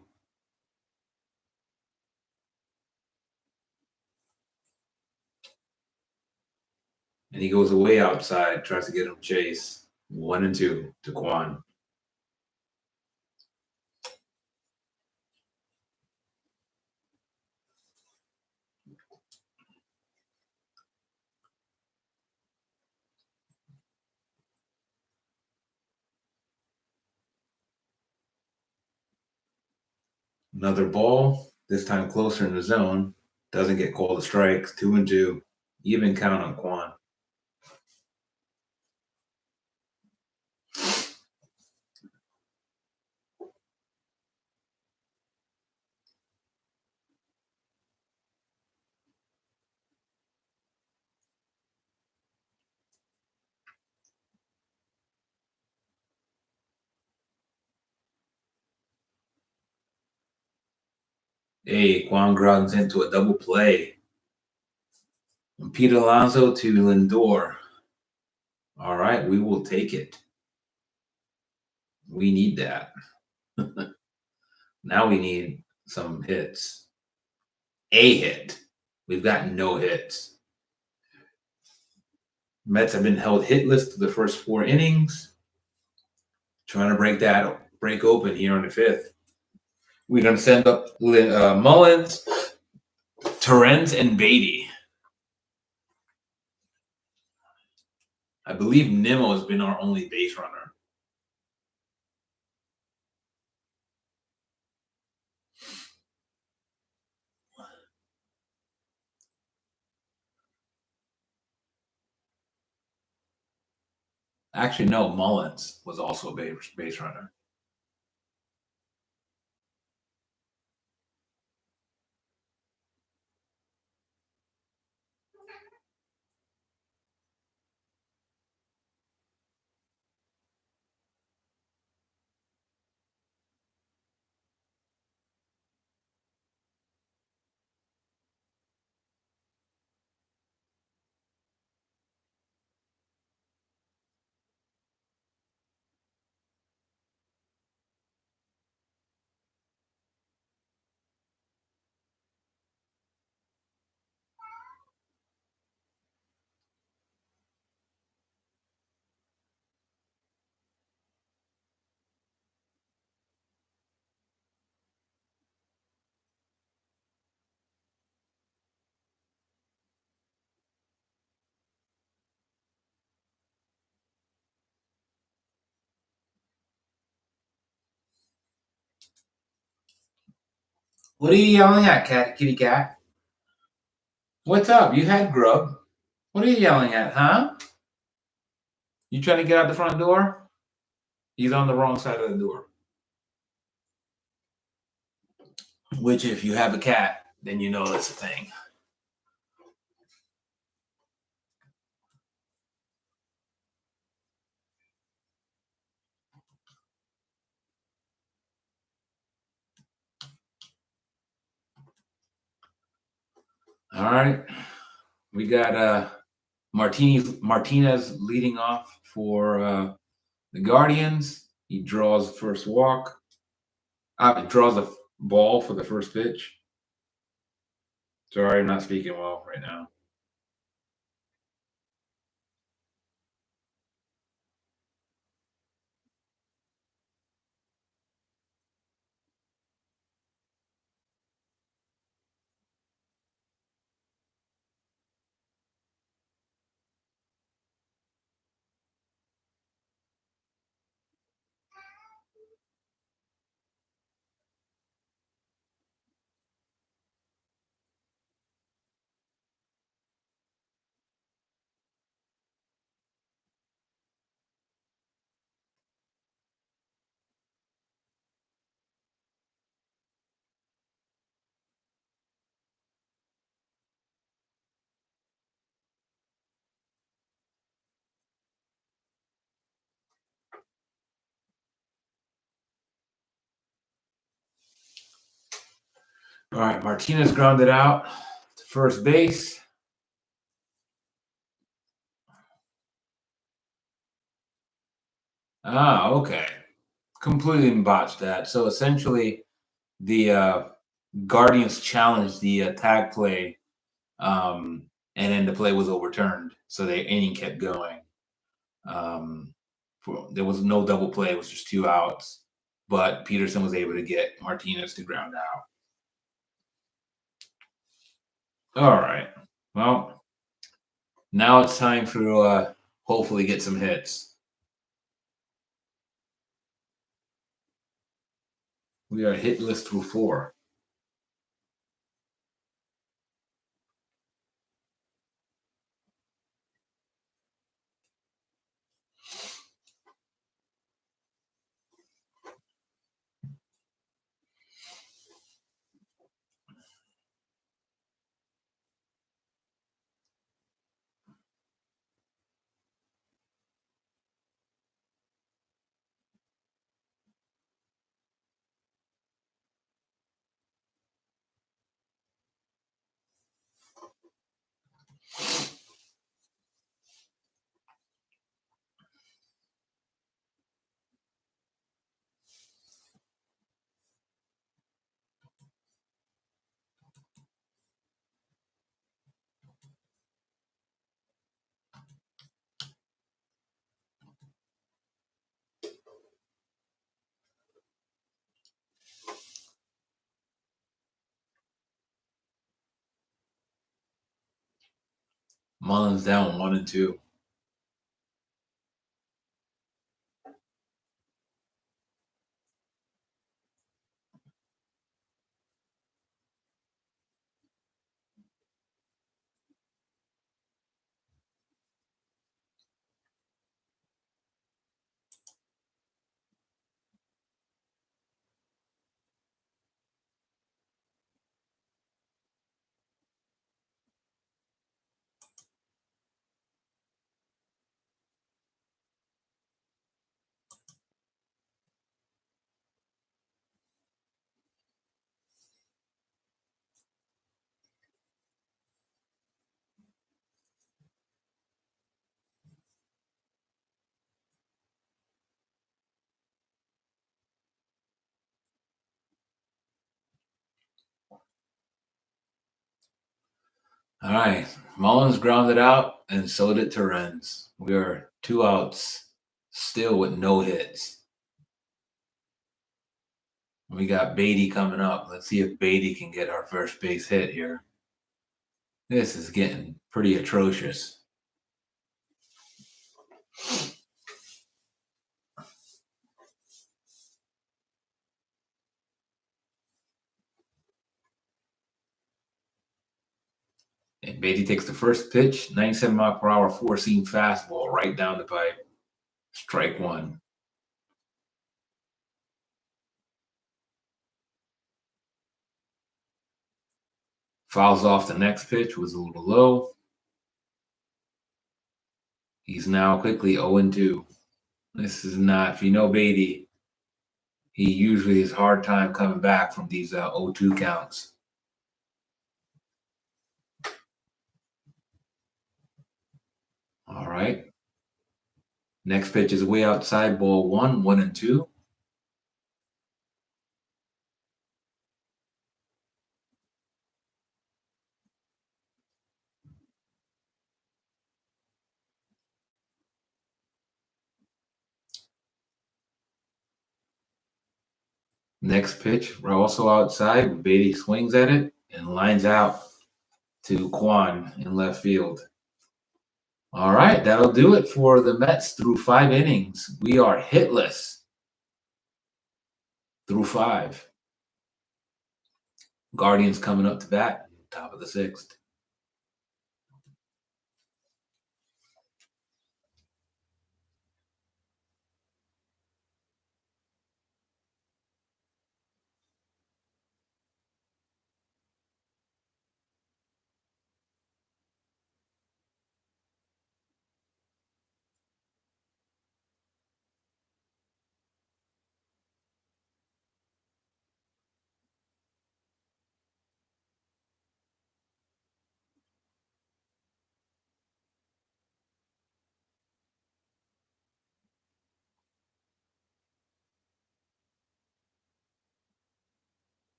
And he goes away outside, tries to get him chase. 1-2 to Kwan. Another ball, this time closer in the zone. Doesn't get called a strike. 2-2. Even count on Kwan. Hey, Kwan grounds into a double play. From Pete Alonso to Lindor. All right, we will take it. We need that. Now we need some hits. A hit. We've got no hits. Mets have been held hitless to the first 4 innings. Trying to break open here in the 5th. We're going to send up Mullins, Torrens, and Beatty. I believe Nimmo has been our only base runner. Actually, no, Mullins was also a base runner. What are you yelling at, kitty cat? What's up? You had grub. What are you yelling at, huh? You trying to get out the front door? He's on the wrong side of the door. Which, if you have a cat, then you know that's a thing. All right. We got Martinez leading off for the Guardians. He draws the first walk. Draws a ball for the first pitch. Sorry, I'm not speaking well right now. All right, Martinez grounded out to first base. Okay. completely botched that. So essentially, the Guardians challenged the tag play, and then the play was overturned. So the inning kept going. Um, there was no double play; it was just 2 outs. But Peterson was able to get Martinez to ground out. All right. Well, now it's time for hopefully get some hits. We are hitless through 4. Mullins down 1-2. All right. Mullins grounded out, and so did Torrens. We are 2 outs, still with no hits. We got Beatty coming up. Let's see if Beatty can get our first base hit here. This is getting pretty atrocious. And Beatty takes the first pitch, 97 mile per hour, 4-seam fastball right down the pipe. Strike 1. Fouls off the next pitch, was a little low. He's now quickly 0-2. This is not, if you know Beatty, he usually has a hard time coming back from these 0-2 counts. All right. Next pitch is way outside, ball 1, 1-2. Next pitch, we're also outside. Beatty swings at it and lines out to Kwan in left field. All right, that'll do it for the Mets through 5 innings. We are hitless through 5. Guardians coming up to bat, top of the 6th.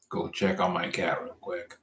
Go check on my cat real quick.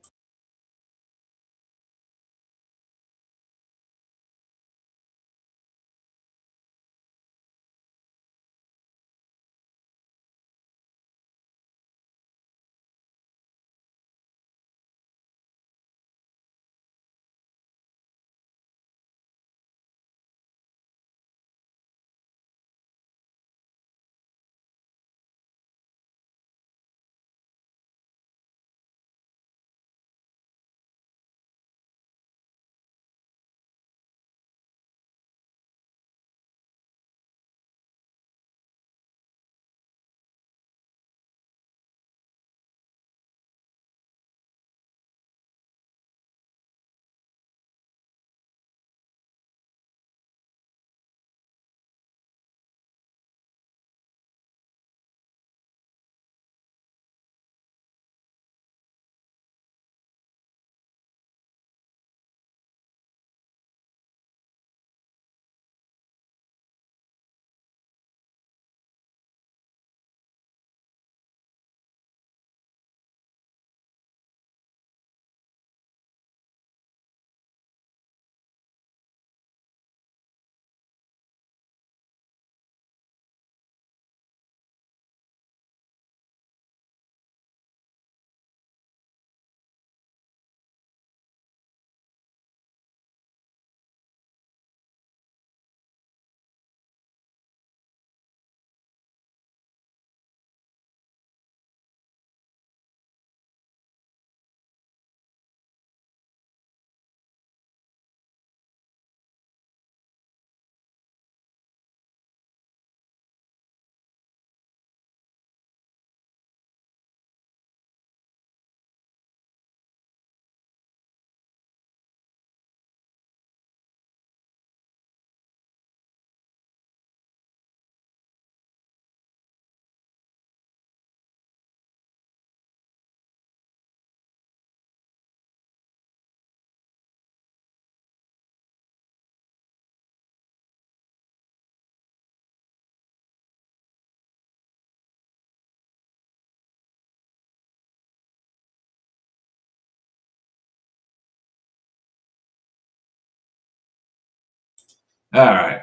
All right.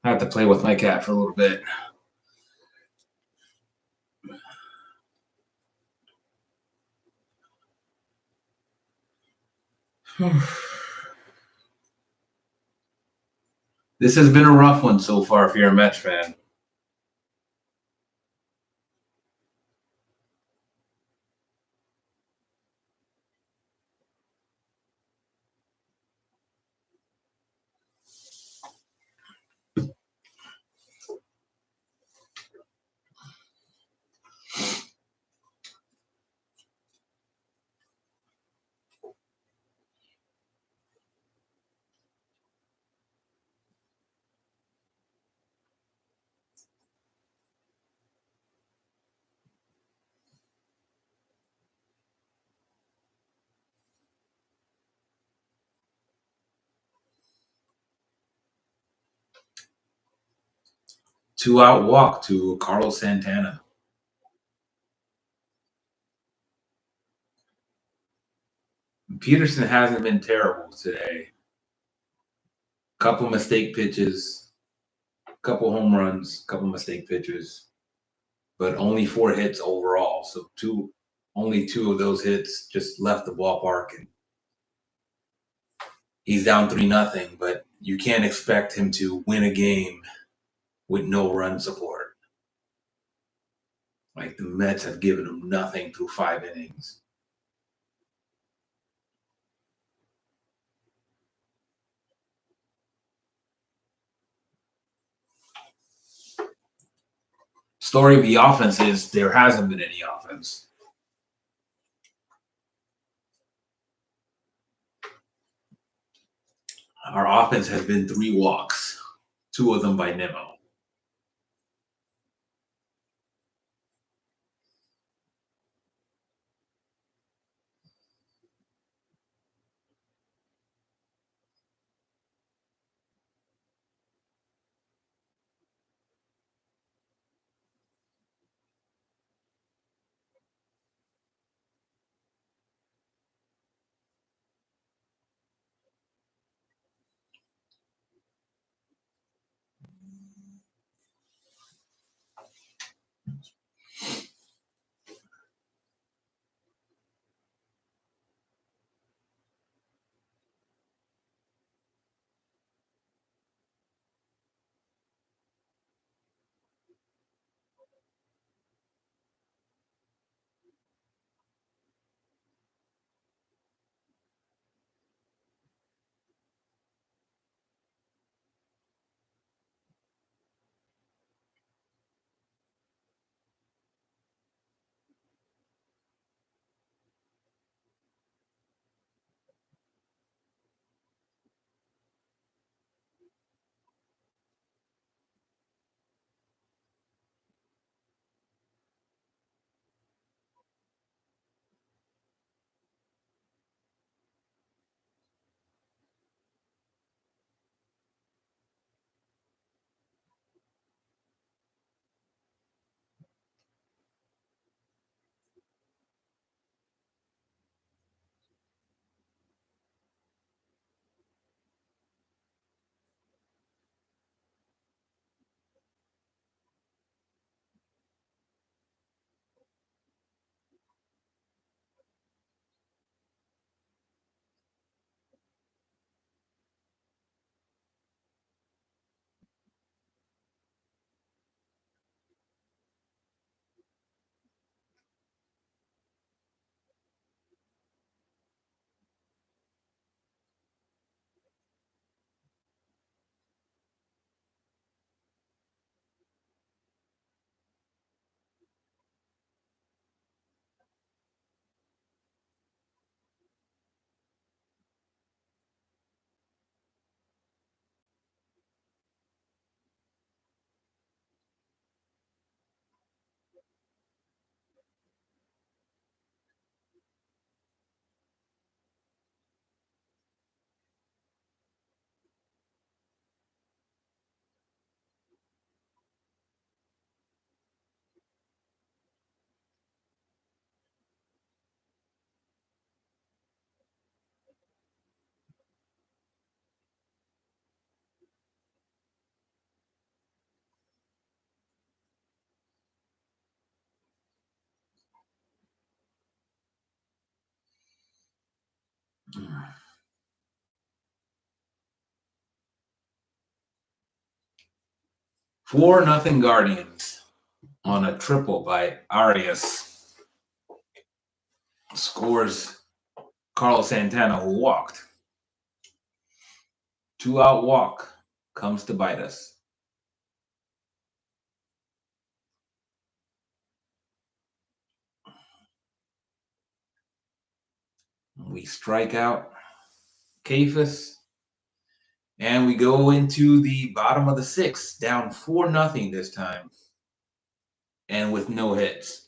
I have to play with my cat for a little bit. This has been a rough one so far if you're a Mets fan. Two-out walk to Carlos Santana. Peterson hasn't been terrible today. Couple mistake pitches, couple home runs, couple mistake pitches, but only 4 hits overall. So only 2 of those hits just left the ballpark, and he's down 3-0. But you can't expect him to win a game with no run support. Like, the Mets have given him nothing through 5 innings. Story of the offense is there hasn't been any offense. Our offense has been 3 walks, 2 of them by Nimmo. 4-0 Guardians on a triple by Arias. Scores Carlos Santana, who walked. 2-out walk comes to bite us. We strike out Kayfus, and we go into the bottom of the sixth, down 4-0 this time, and with no hits.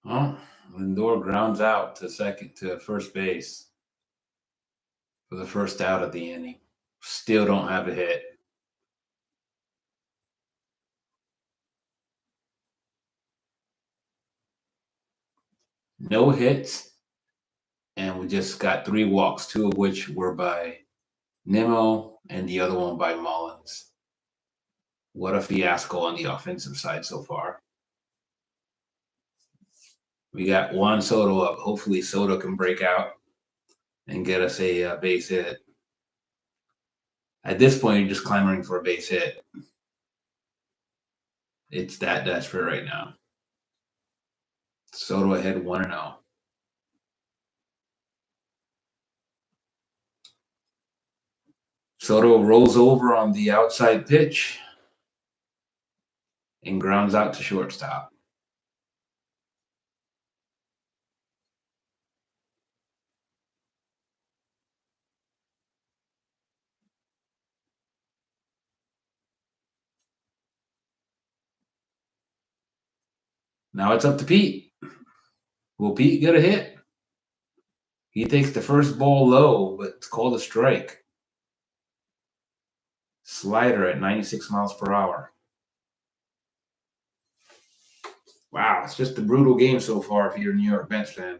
Well, Lindor grounds out to first base for the first out of the inning. Still don't have a hit. No hits, and we just got 3 walks, 2 of which were by Nimmo and the other one by Mullins. What a fiasco on the offensive side so far. We got Juan Soto up. Hopefully Soto can break out and get us a base hit. At this point, you're just clamoring for a base hit. It's that desperate right now. Soto ahead 1-0. Soto rolls over on the outside pitch and grounds out to shortstop. Now it's up to Pete. Will Pete get a hit? He takes the first ball low, but it's called a strike. Slider at 96 miles per hour. Wow, it's just a brutal game so far if you're a New York Mets fan.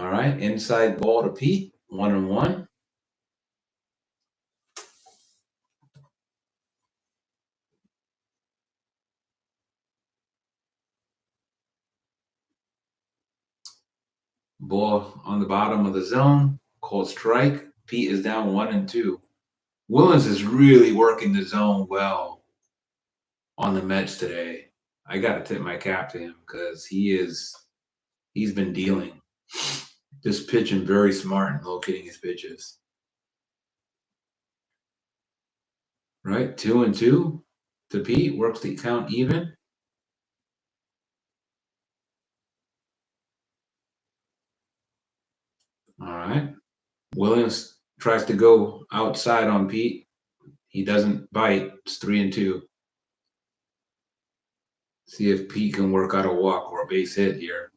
All right, inside ball to Pete, 1-1. Ball on the bottom of the zone, called strike. Pete is down 1-2. Williams is really working the zone well on the Mets today. I got to tip my cap to him because he's been dealing. Just pitching very smart and locating his pitches. Right, 2-2 to Pete, works the count even. All right. Williams tries to go outside on Pete. He doesn't bite. It's 3-2. See if Pete can work out a walk or a base hit here.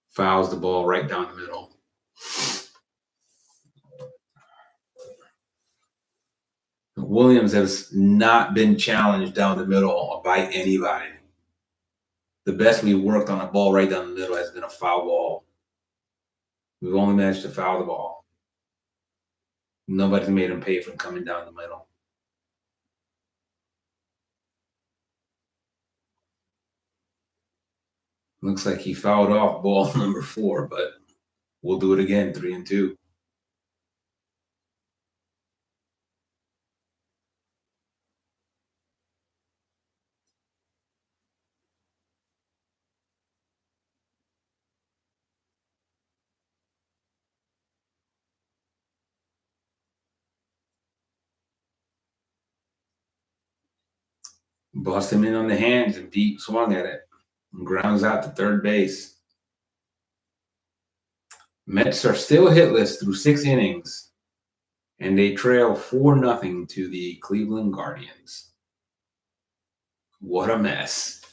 Fouls the ball right down the middle. Williams has not been challenged down the middle by anybody. The best we've worked on a ball right down the middle has been a foul ball. We've only managed to foul the ball. Nobody's made him pay for coming down the middle. Looks like he fouled off ball number 4, but we'll do it again, 3-2. Bust him in on the hands, and Pete swung at it and grounds out to third base. Mets are still hitless through 6 innings, and they trail 4-0 to the Cleveland Guardians. What a mess.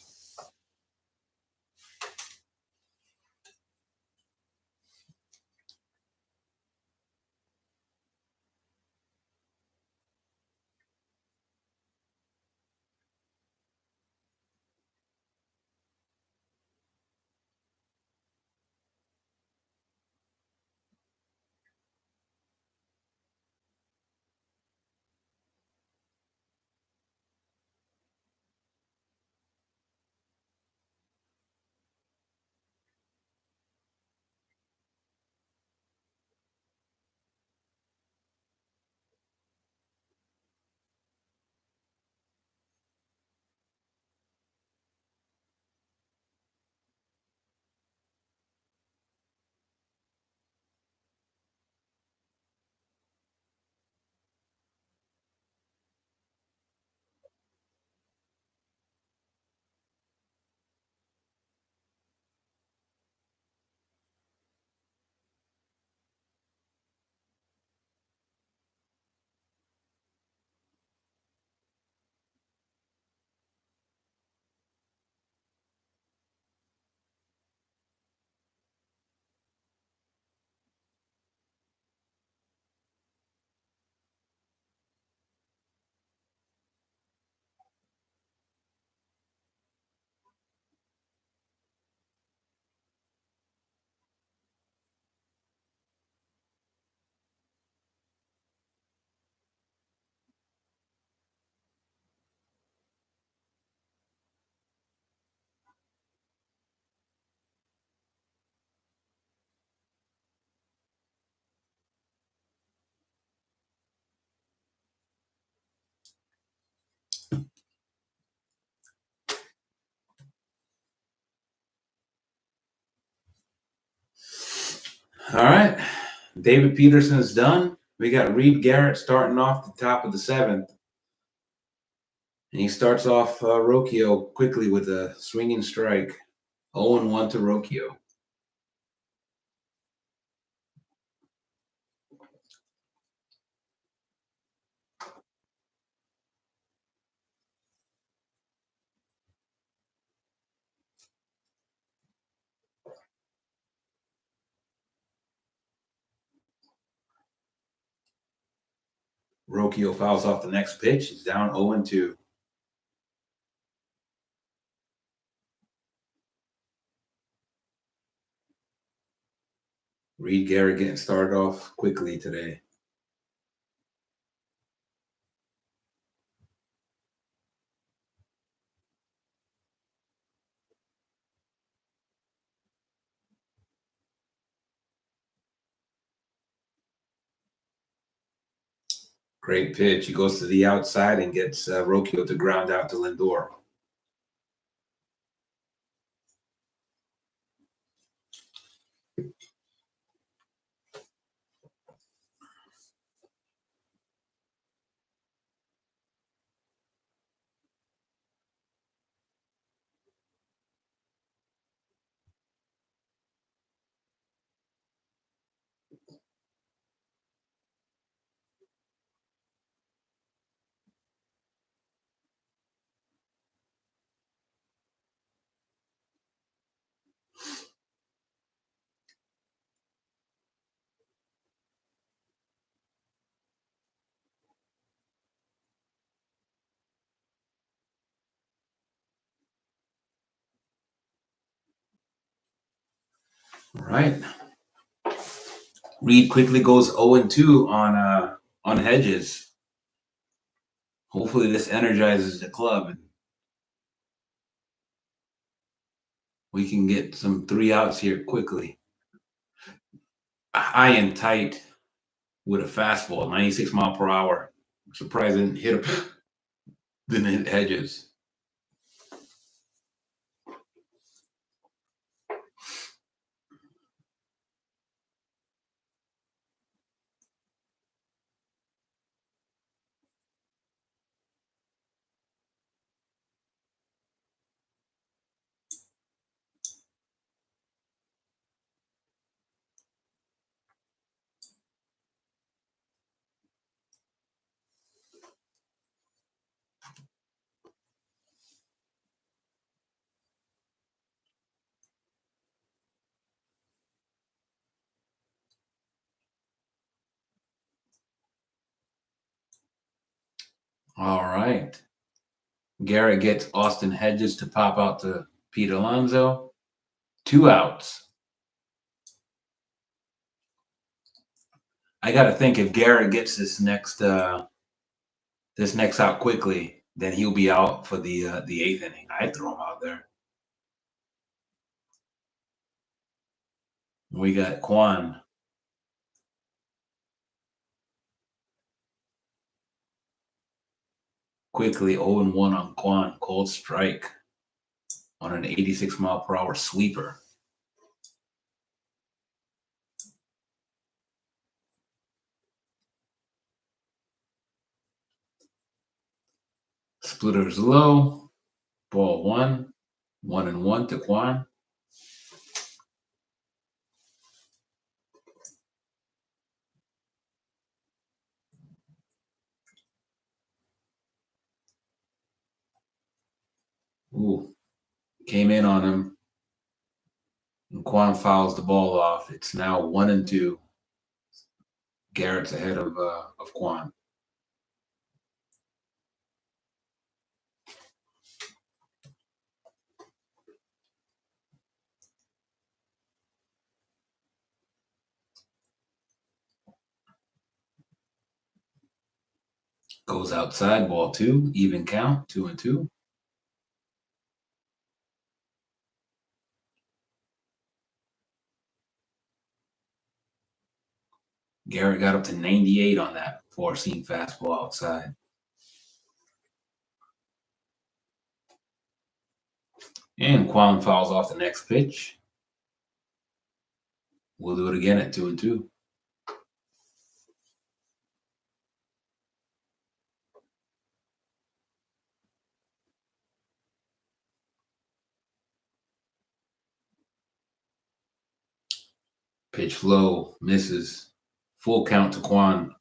All right. David Peterson is done. We got Reed Garrett starting off the top of the 7th. And he starts off Rocchio quickly with a swinging strike. 0-1 to Rocchio. Rocchio fouls off the next pitch. He's down 0-2. Reed Garrett getting started off quickly today. Great pitch. He goes to the outside and gets Rocchio to ground out to Lindor. All right. Reed quickly goes 0-2 on Hedges. Hopefully this energizes the club and we can get some 3 outs here quickly. High and tight with a fastball, 96 mile per hour. I'm surprised it didn't hit him. Didn't hit Hedges. All right. Garrett gets Austin Hedges to pop out to Pete Alonso. 2 outs. I got to think if Garrett gets this next out quickly, then he'll be out for the 8th inning. I'd throw him out there. We got Kwan. Quickly 0-1 on Kwan. Cold strike on an 86 mile per hour sweeper. Splitters low. Ball 1. 1-1 to Kwan. Ooh. Came in on him. And Kwan fouls the ball off. It's now 1-2. Garrett's ahead of Kwan. Goes outside, ball 2, even count, 2-2. Garrett got up to 98 on that 4-seam fastball outside. And Kwan fouls off the next pitch. We'll do it again at 2-2. Pitch low, misses. Full count to Kwan.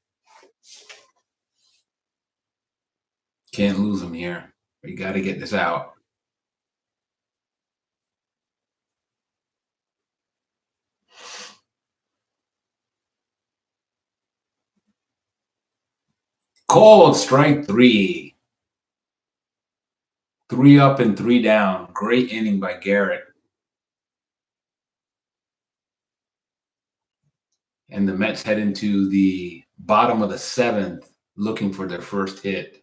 Can't lose him here. We got to get this out. Cold strike three. 3 up and 3 down. Great inning by Garrett. And the Mets head into the bottom of the 7th looking for their first hit.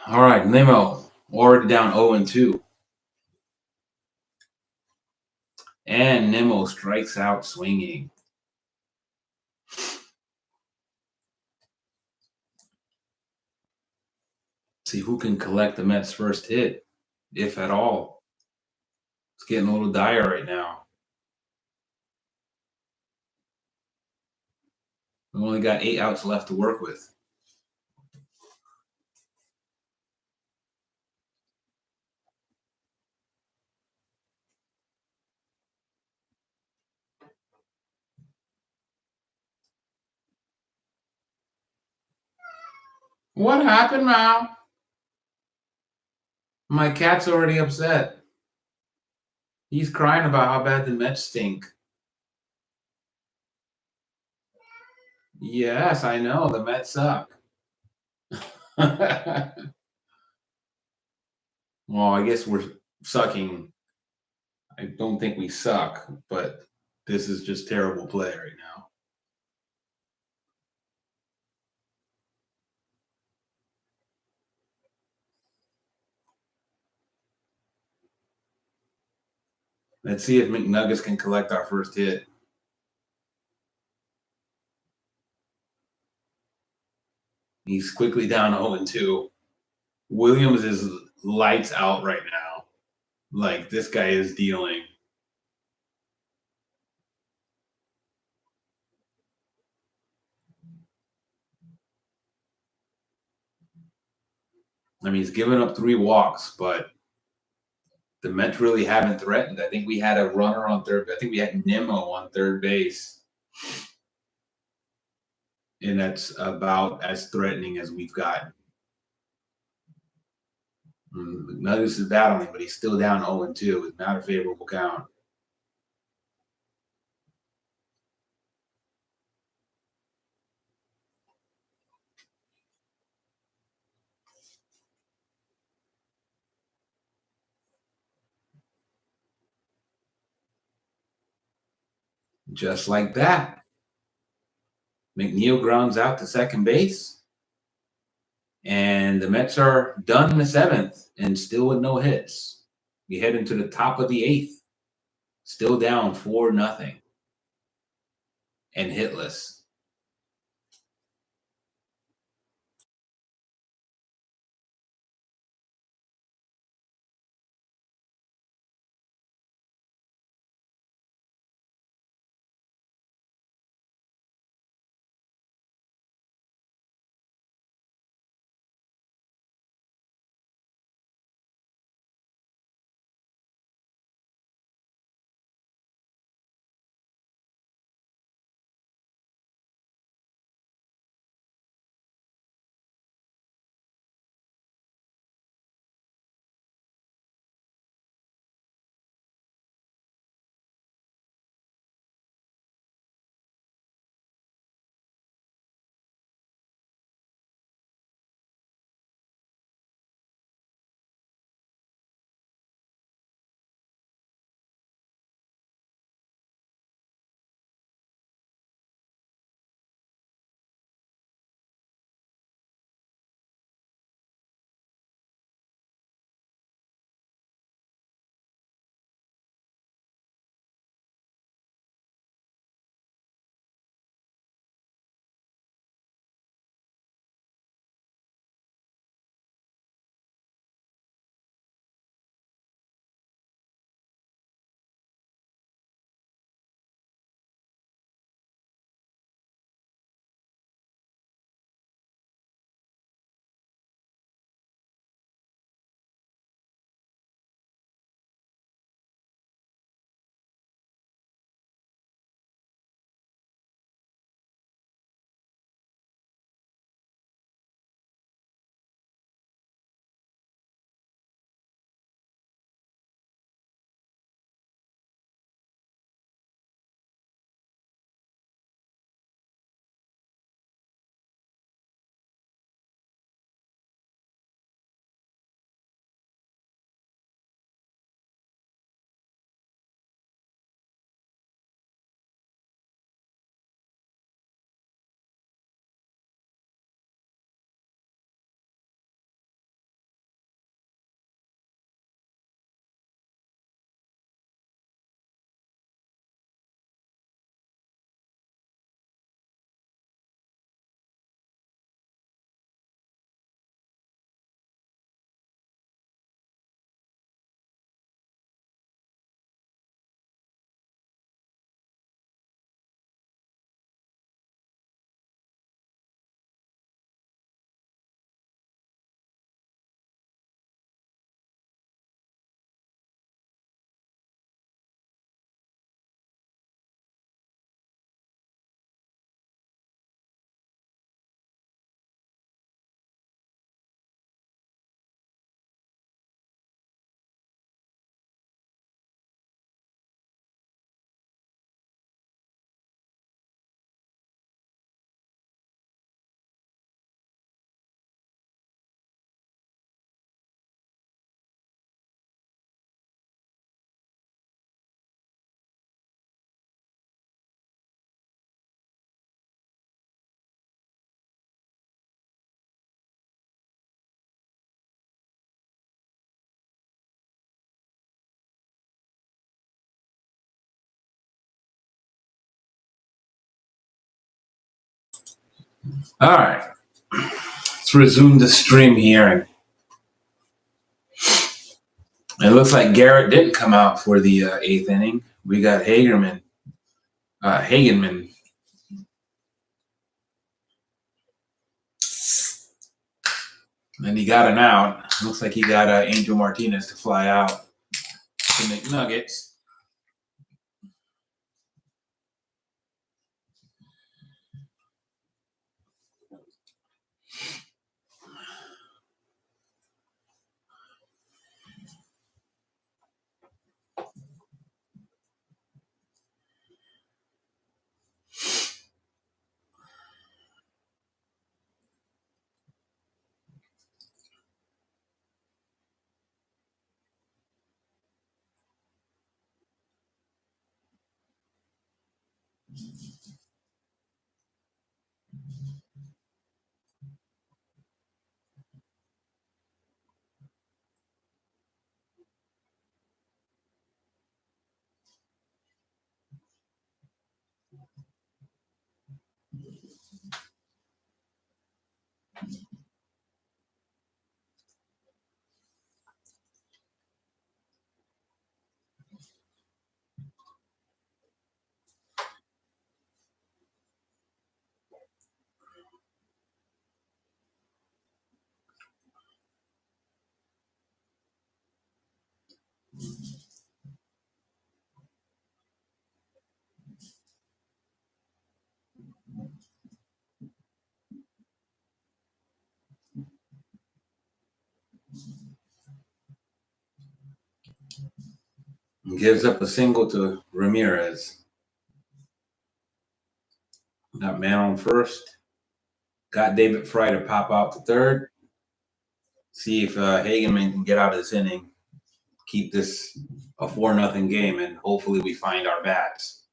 All right, Nemo already down 0-2. And Nemo strikes out swinging. See who can collect the Mets' first hit, if at all. It's getting a little dire right now. We've only got 8 outs left to work with. What happened now? My cat's already upset. He's crying about how bad the Mets stink. Yes, I know. The Mets suck. Well, I guess we're sucking. I don't think we suck, but this is just terrible play right now. Let's see if McNuggets can collect our first hit. He's quickly down 0-2. Williams is lights out right now. Like, this guy is dealing. I mean, he's given up 3 walks, but the Mets really haven't threatened. I think we had a runner on third. I think we had Nimmo on third base. And that's about as threatening as we've gotten. McNuggets is battling, but he's still down 0-2. It's not a favorable count. Just like that. McNeil grounds out to second base. And the Mets are done in the seventh and still with no hits. We head into the top of the eighth. Still down 4-0. And hitless. All right. Let's resume the stream here. And it looks like Garrett didn't come out for the eighth inning. We got Hagerman. Hagenman. And he got an out. Looks like he got Angel Martinez to fly out to McNuggets. Gives up a single to Ramirez. Got man on first. Got David Fry to pop out to third. See if Hageman can get out of this inning. Keep this a 4-0 game, and hopefully we find our bats.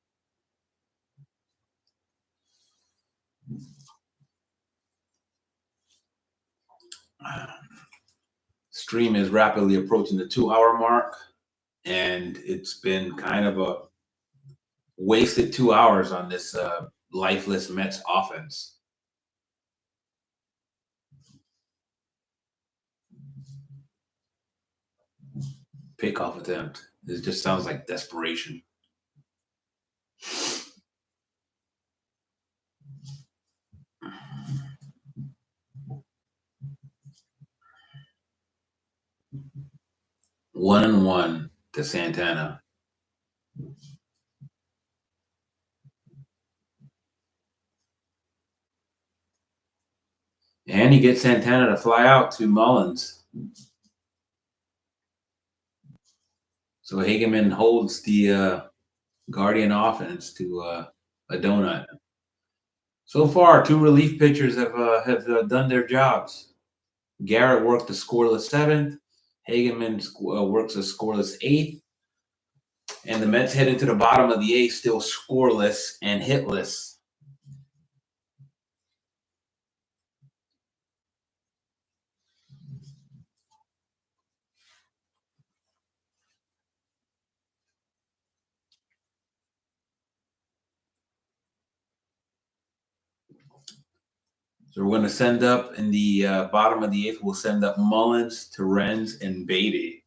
Stream is rapidly approaching the 2-hour mark, and it's been kind of a wasted 2 hours on this lifeless Mets offense. Pickoff attempt. It just sounds like desperation. One and one to Santana. And he gets Santana to fly out to Mullins. So Hageman holds the Guardian offense to a donut. So far, 2 relief pitchers have done their jobs. Garrett worked a scoreless 7th. Hageman works a scoreless 8th. And the Mets head into the bottom of the 8th, still scoreless and hitless. So we're going to send up in the bottom of the 8th, we'll send up Mullins, Terrens, and Beatty.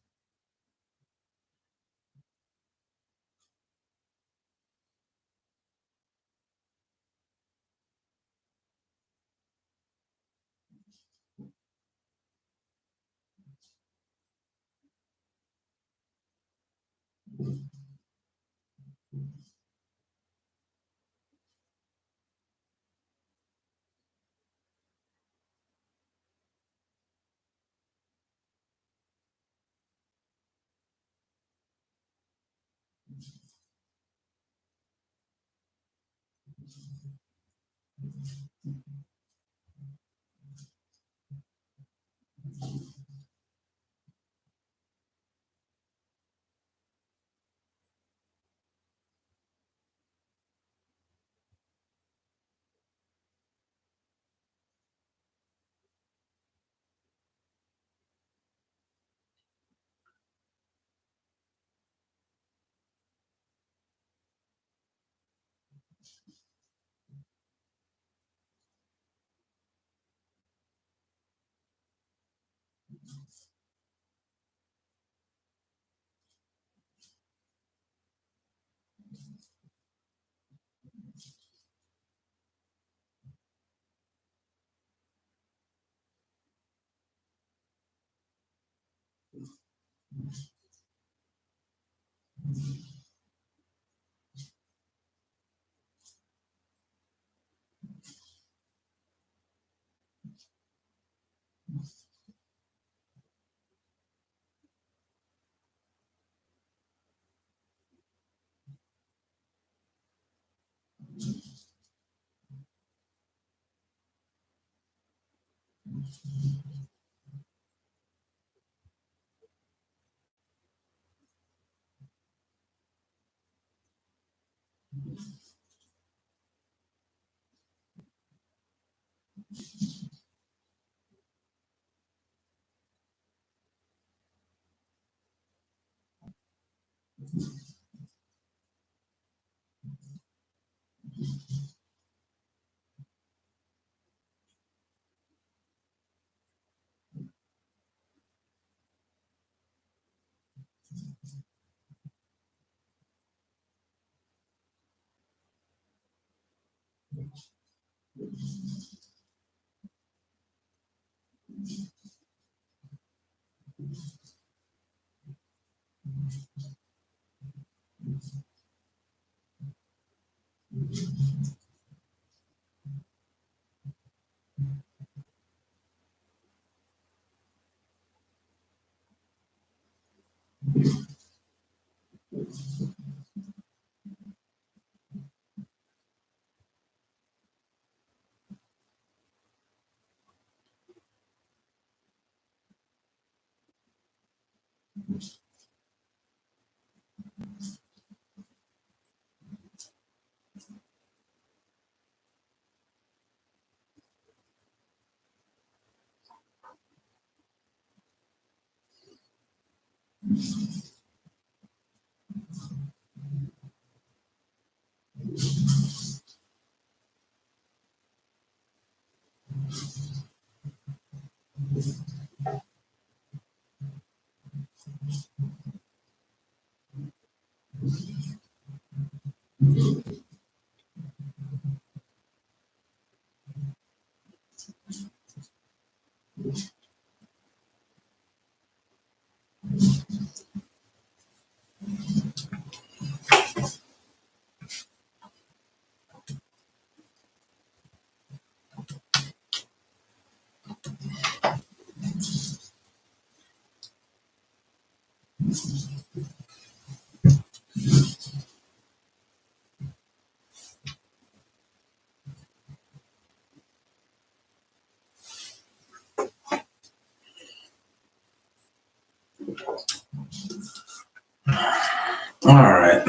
All right.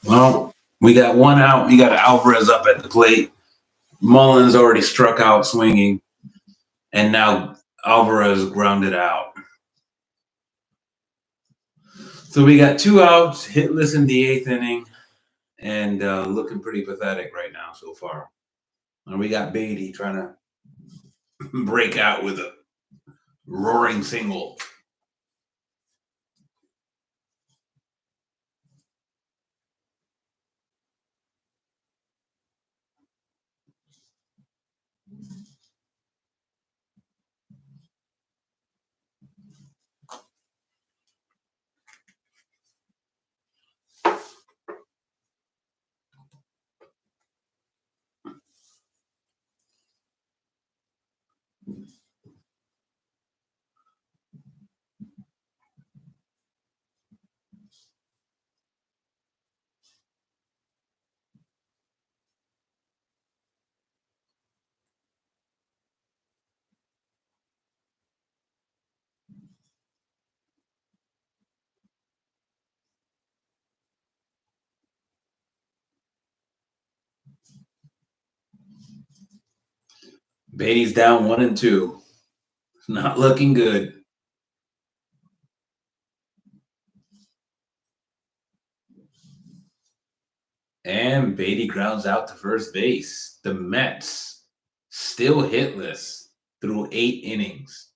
Well, we got one out. We got Alvarez up at the plate. Mullins already struck out swinging, and now Alvarez grounded out. So we got 2 outs, hitless in the 8th inning, and looking pretty pathetic right now so far. And we got Beatty trying to break out with a roaring single. Beatty's down 1-2. It's not looking good. And Beatty grounds out to first base. The Mets still hitless through 8 innings.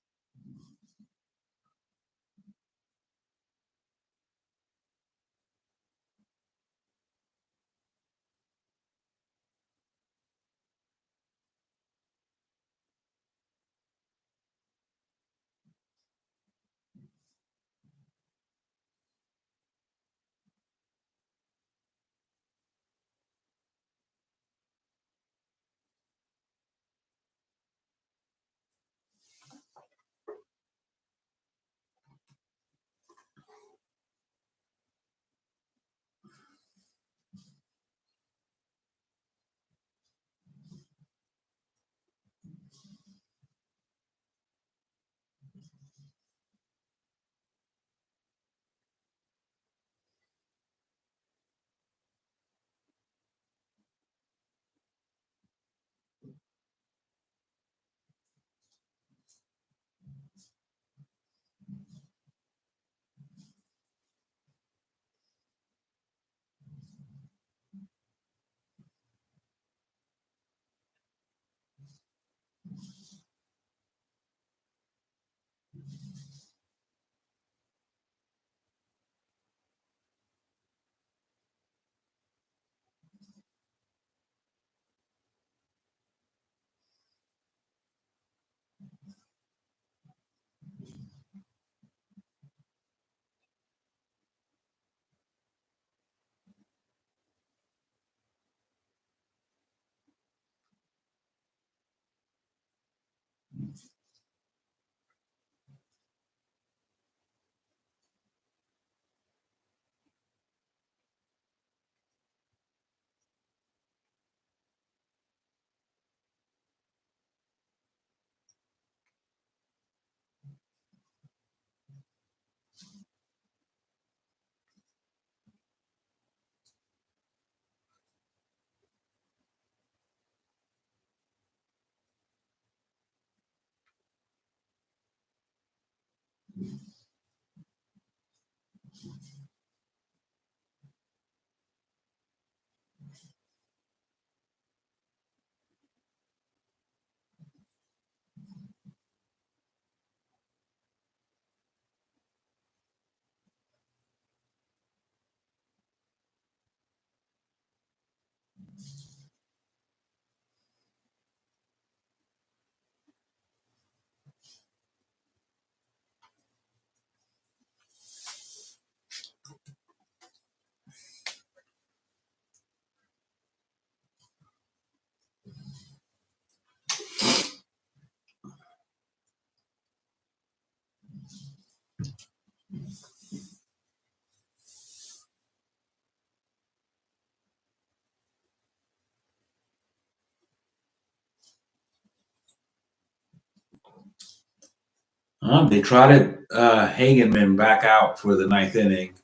They trotted Hagenman back out for the ninth inning.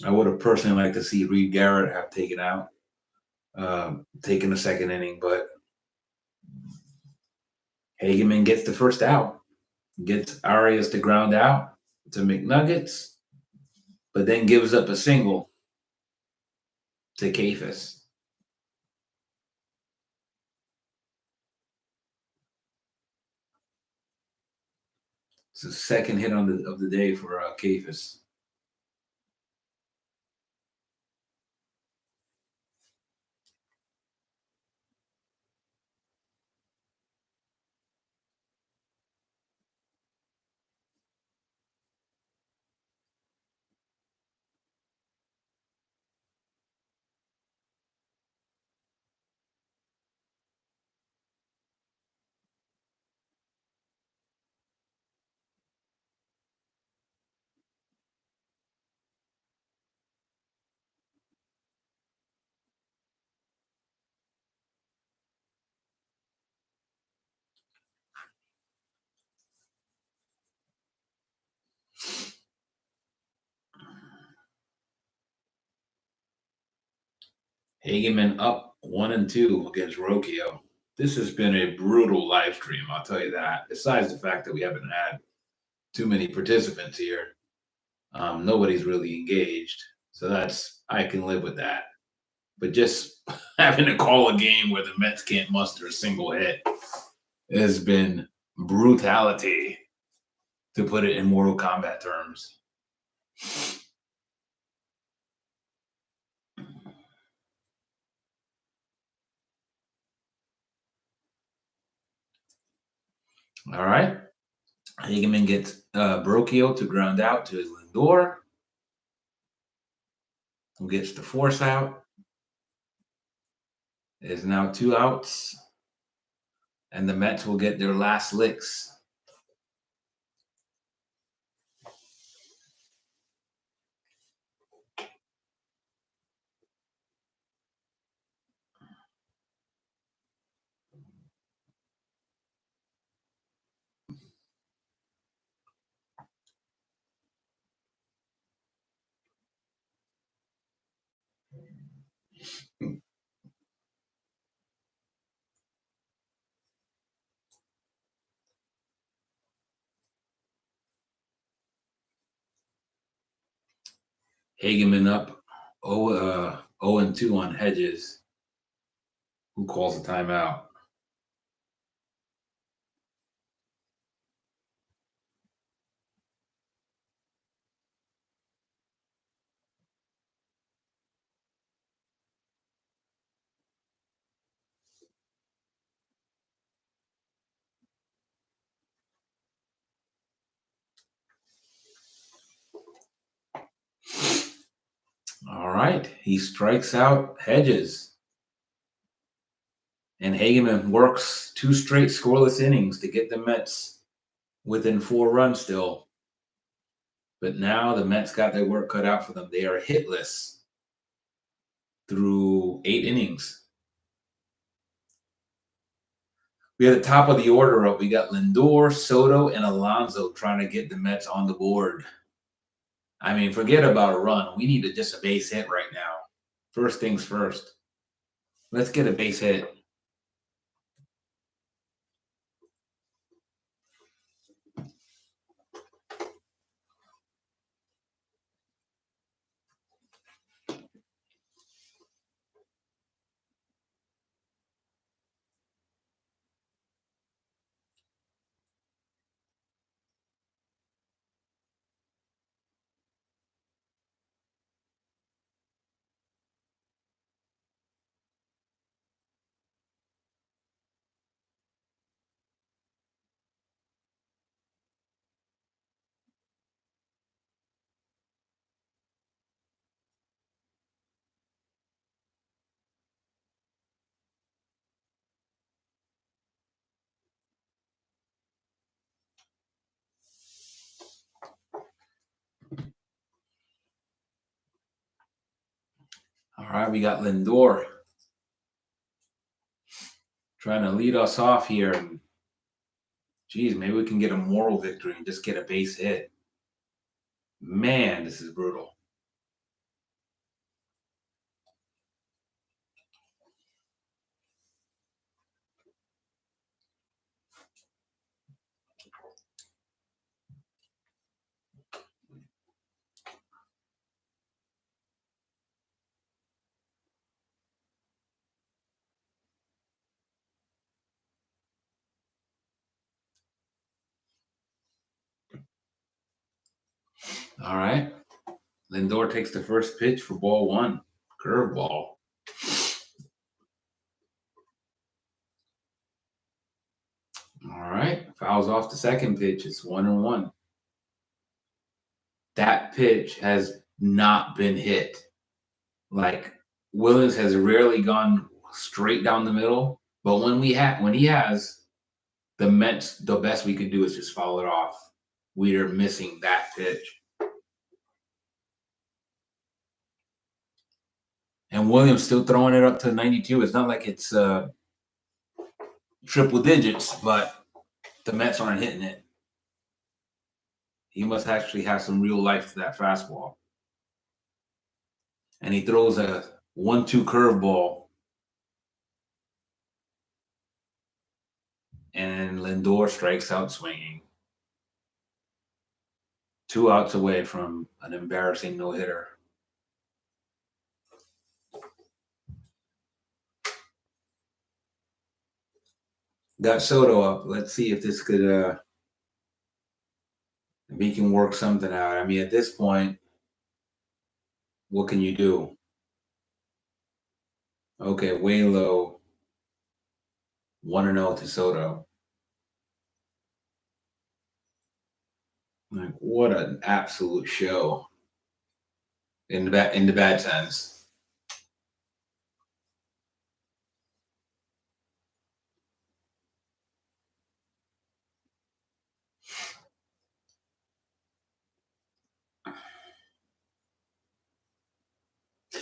I would have personally liked to see Reed Garrett have taken the second inning, but Hageman gets the first out, gets Arias to ground out to McNuggets, but then gives up a single to Kafis. It's the second hit of the day for Kafis. Hageman up 1-2 against Rocchio. This has been a brutal live stream, I'll tell you that. Besides the fact that we haven't had too many participants here, nobody's really engaged. So I can live with that. But just having to call a game where the Mets can't muster a single hit has been brutality, to put it in Mortal Kombat terms. All right. Hageman gets Brocchio to ground out to Lindor, who gets the force out. It is now 2 outs, and the Mets will get their last licks. Hageman up 0-2 on Hedges, who calls a timeout. All right. He strikes out Hedges. And Hageman works 2 straight scoreless innings to get the Mets within 4 runs still. But now the Mets got their work cut out for them. They are hitless through 8 innings. We had the top of the order up. We got Lindor, Soto, and Alonso trying to get the Mets on the board. I mean, forget about a run. We need just a base hit right now. First things first. Let's get a base hit. we got Lindor trying to lead us off here. Geez, maybe we can get a moral victory and just get a base hit. Man, this is brutal. All right. Lindor takes the first pitch for ball one. Curveball. All right. Fouls off the second pitch. It's 1-1. That pitch has not been hit. Like, Williams has rarely gone straight down the middle, but when he has, the Mets, the best we could do is just foul it off. We are missing that pitch. And Williams still throwing it up to 92. It's not like it's triple digits, but the Mets aren't hitting it. He must actually have some real life to that fastball. And he throws a 1-2 curveball. And Lindor strikes out swinging. 2 outs away from an embarrassing no-hitter. Got Soto up. Let's see if this could if he can work something out. I mean, at this point, what can you do? Okay, way low. 1-0 to Soto. Like, what an absolute show. In the bad sense.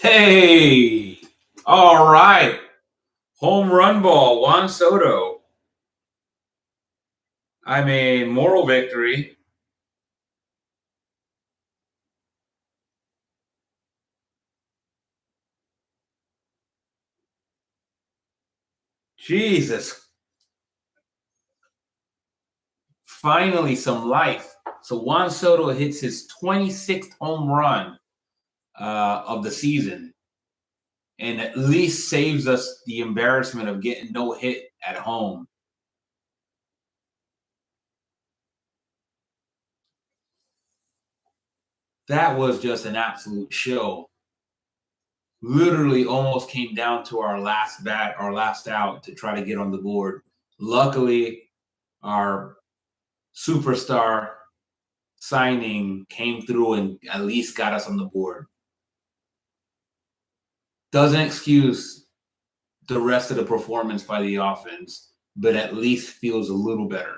Hey! All right. Home run ball, Juan Soto. I mean, moral victory. Jesus. Finally, some life. So Juan Soto hits his 26th home run of the season, and at least saves us the embarrassment of getting no hit at home. That was just an absolute show. Literally almost came down to our last bat, our last out to try to get on the board. Luckily, our superstar signing came through and at least got us on the board. Doesn't excuse the rest of the performance by the offense, but at least feels a little better.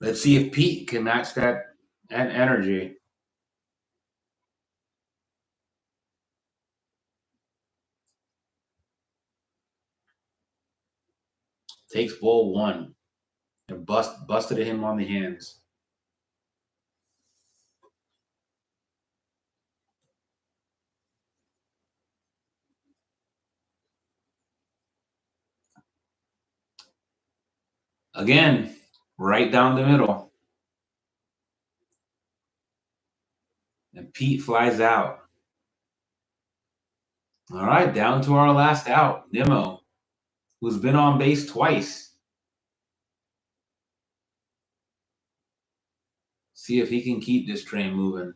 Let's see if Pete can match that energy. Takes ball one and busted him on the hands. Again, right down the middle. And Pete flies out. All right, down to our last out, Nimmo, who's been on base twice. See if he can keep this train moving.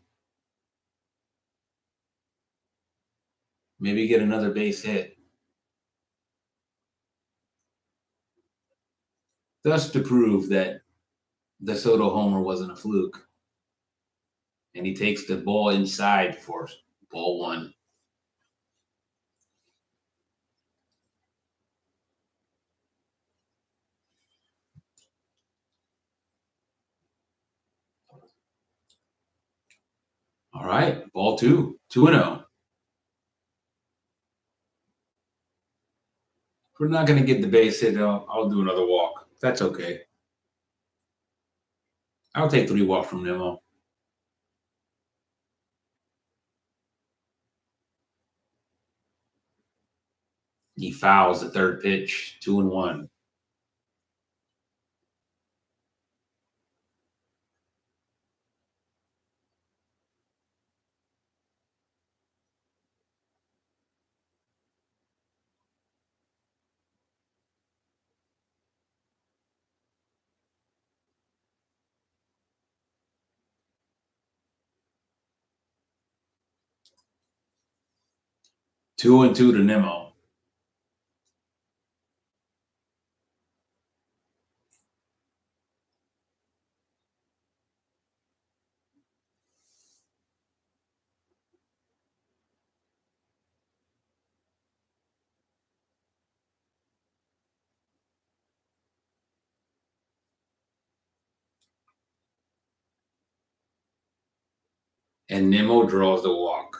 Maybe get another base hit. Thus to prove that the Soto homer wasn't a fluke. And he takes the ball inside for ball one. All right, ball two, 2-0. If we're not going to get the base hit, I'll do another walk. That's okay. I'll take 3 walks from Nimmo. He fouls the third pitch, 2-1. Two and two to Nimmo. And Nimmo draws the walk.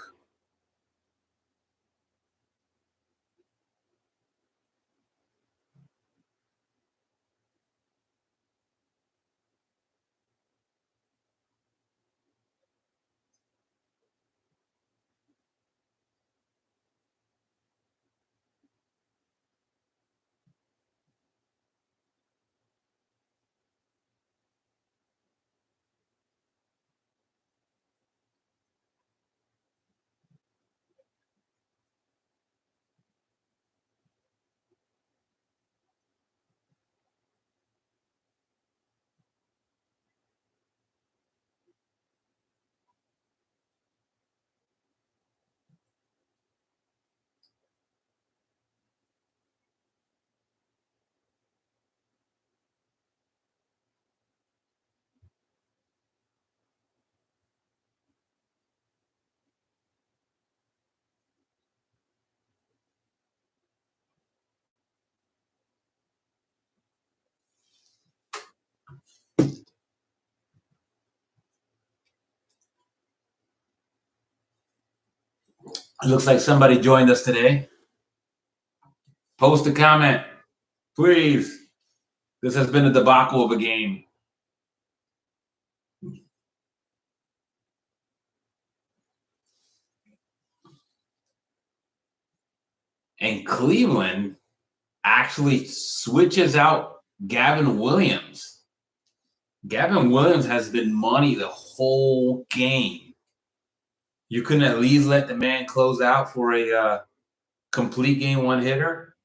It looks like somebody joined us today. Post a comment, please. This has been a debacle of a game. And Cleveland actually switches out Gavin Williams. Gavin Williams has been money the whole game. You couldn't at least let the man close out for a complete game one hitter?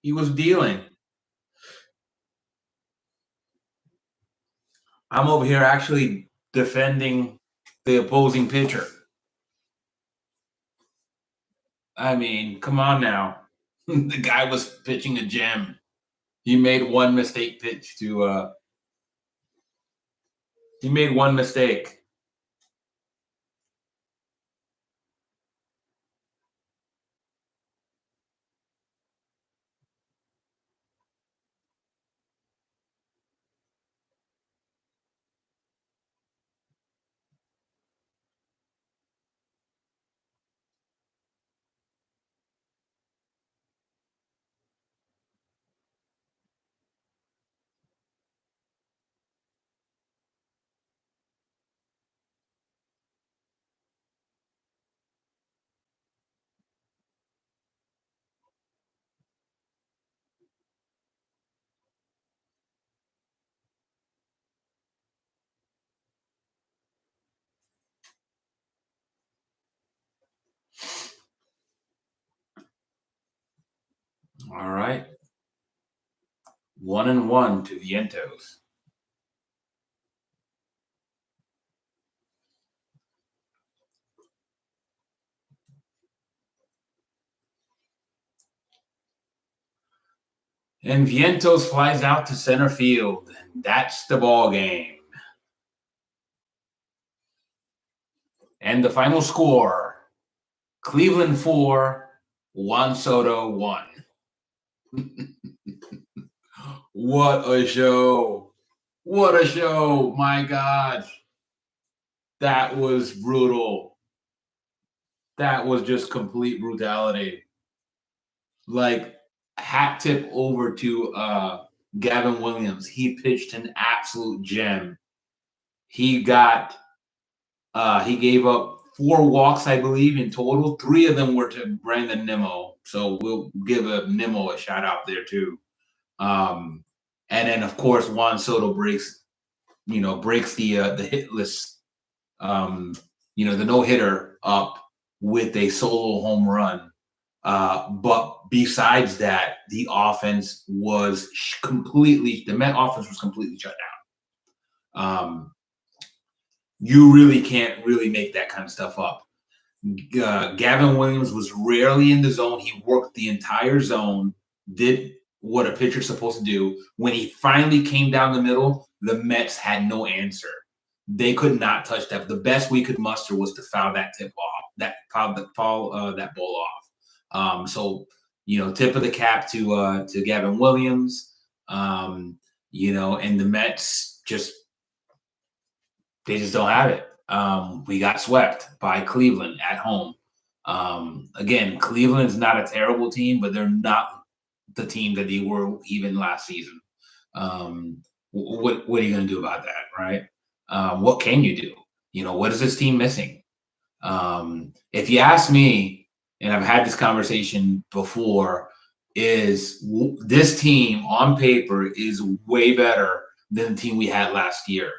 He was dealing. I'm over here actually defending the opposing pitcher. I mean, come on now. The guy was pitching a gem. He made one mistake pitch to he made one mistake. All right. 1-1 to Vientos. And Vientos flies out to center field. And that's the ball game. And the final score, Cleveland 4, Juan Soto 1. What a show. What a show. My gosh. That was brutal. That was just complete brutality. Like, hat tip over to Gavin Williams. He pitched an absolute gem. He got he gave up 4 walks, I believe, in total. 3 of them were to Brandon Nimmo. So we'll give Nimmo a shout out there too. And then of course Juan Soto breaks the hit list, the no hitter up with a solo home run. But besides that, the offense was the Met offense was completely shut down. You really can't really make that kind of stuff up. Gavin Williams was rarely in the zone. He worked the entire zone, did what a pitcher's supposed to do. When he finally came down the middle, the Mets had no answer. They could not touch that. The best we could muster was to foul that ball off. So tip of the cap to Gavin Williams. And the Mets they just don't have it. We got swept by Cleveland at home. Again, Cleveland is not a terrible team, but they're not the team that they were even last season. What are you going to do about that, right? What can you do? What is this team missing? If you ask me, and I've had this conversation before, is this team on paper is way better than the team we had last year.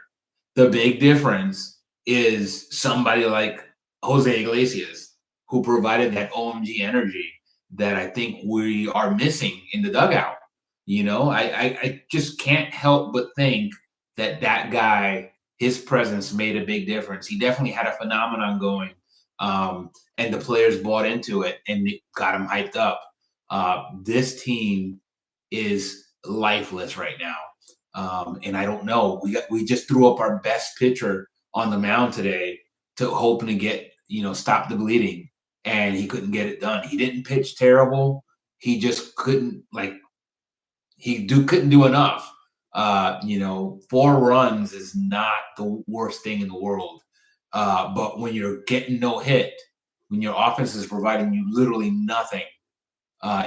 The big difference is somebody like Jose Iglesias, who provided that OMG energy that I think we are missing in the dugout. I just can't help but think that guy, his presence made a big difference. He definitely had a phenomenon going, and the players bought into it and it got him hyped up. This team is lifeless right now. And I don't know. We just threw up our best pitcher on the mound today to hoping to get stop the bleeding, and he couldn't get it done. He didn't pitch terrible. He just couldn't couldn't do enough. 4 runs is not the worst thing in the world. But when you're getting no hit, when your offense is providing you literally nothing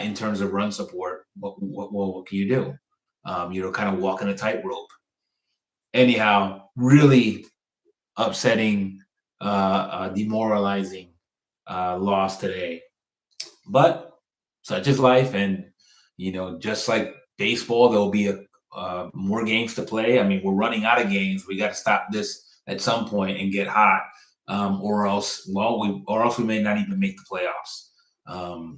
in terms of run support, what can you do? Kind of walking a tightrope. Anyhow, really upsetting, demoralizing loss today. But such is life, and just like baseball, there'll be more games to play. I mean, we're running out of games. We got to stop this at some point and get hot, or else we may not even make the playoffs.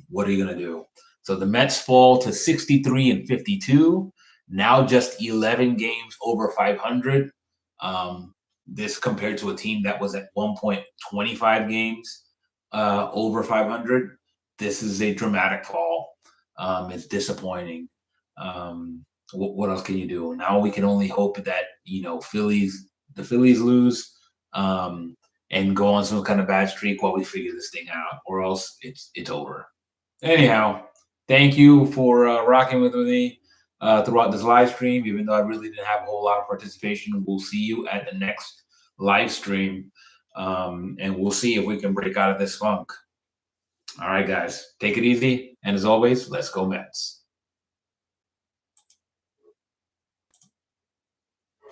What are you gonna do? So the Mets fall to 63-52. Now just 11 games over 500. This compared to a team that was at one point 25 games over 500. This is a dramatic fall. It's disappointing. What else can you do? Now we can only hope that the Phillies lose and go on some kind of bad streak while we figure this thing out, or else it's over. Anyhow, thank you for rocking with me throughout this live stream, even though I really didn't have a whole lot of participation. We'll see you at the next live stream, and we'll see if we can break out of this funk. All right, guys, take it easy. And as always, let's go Mets.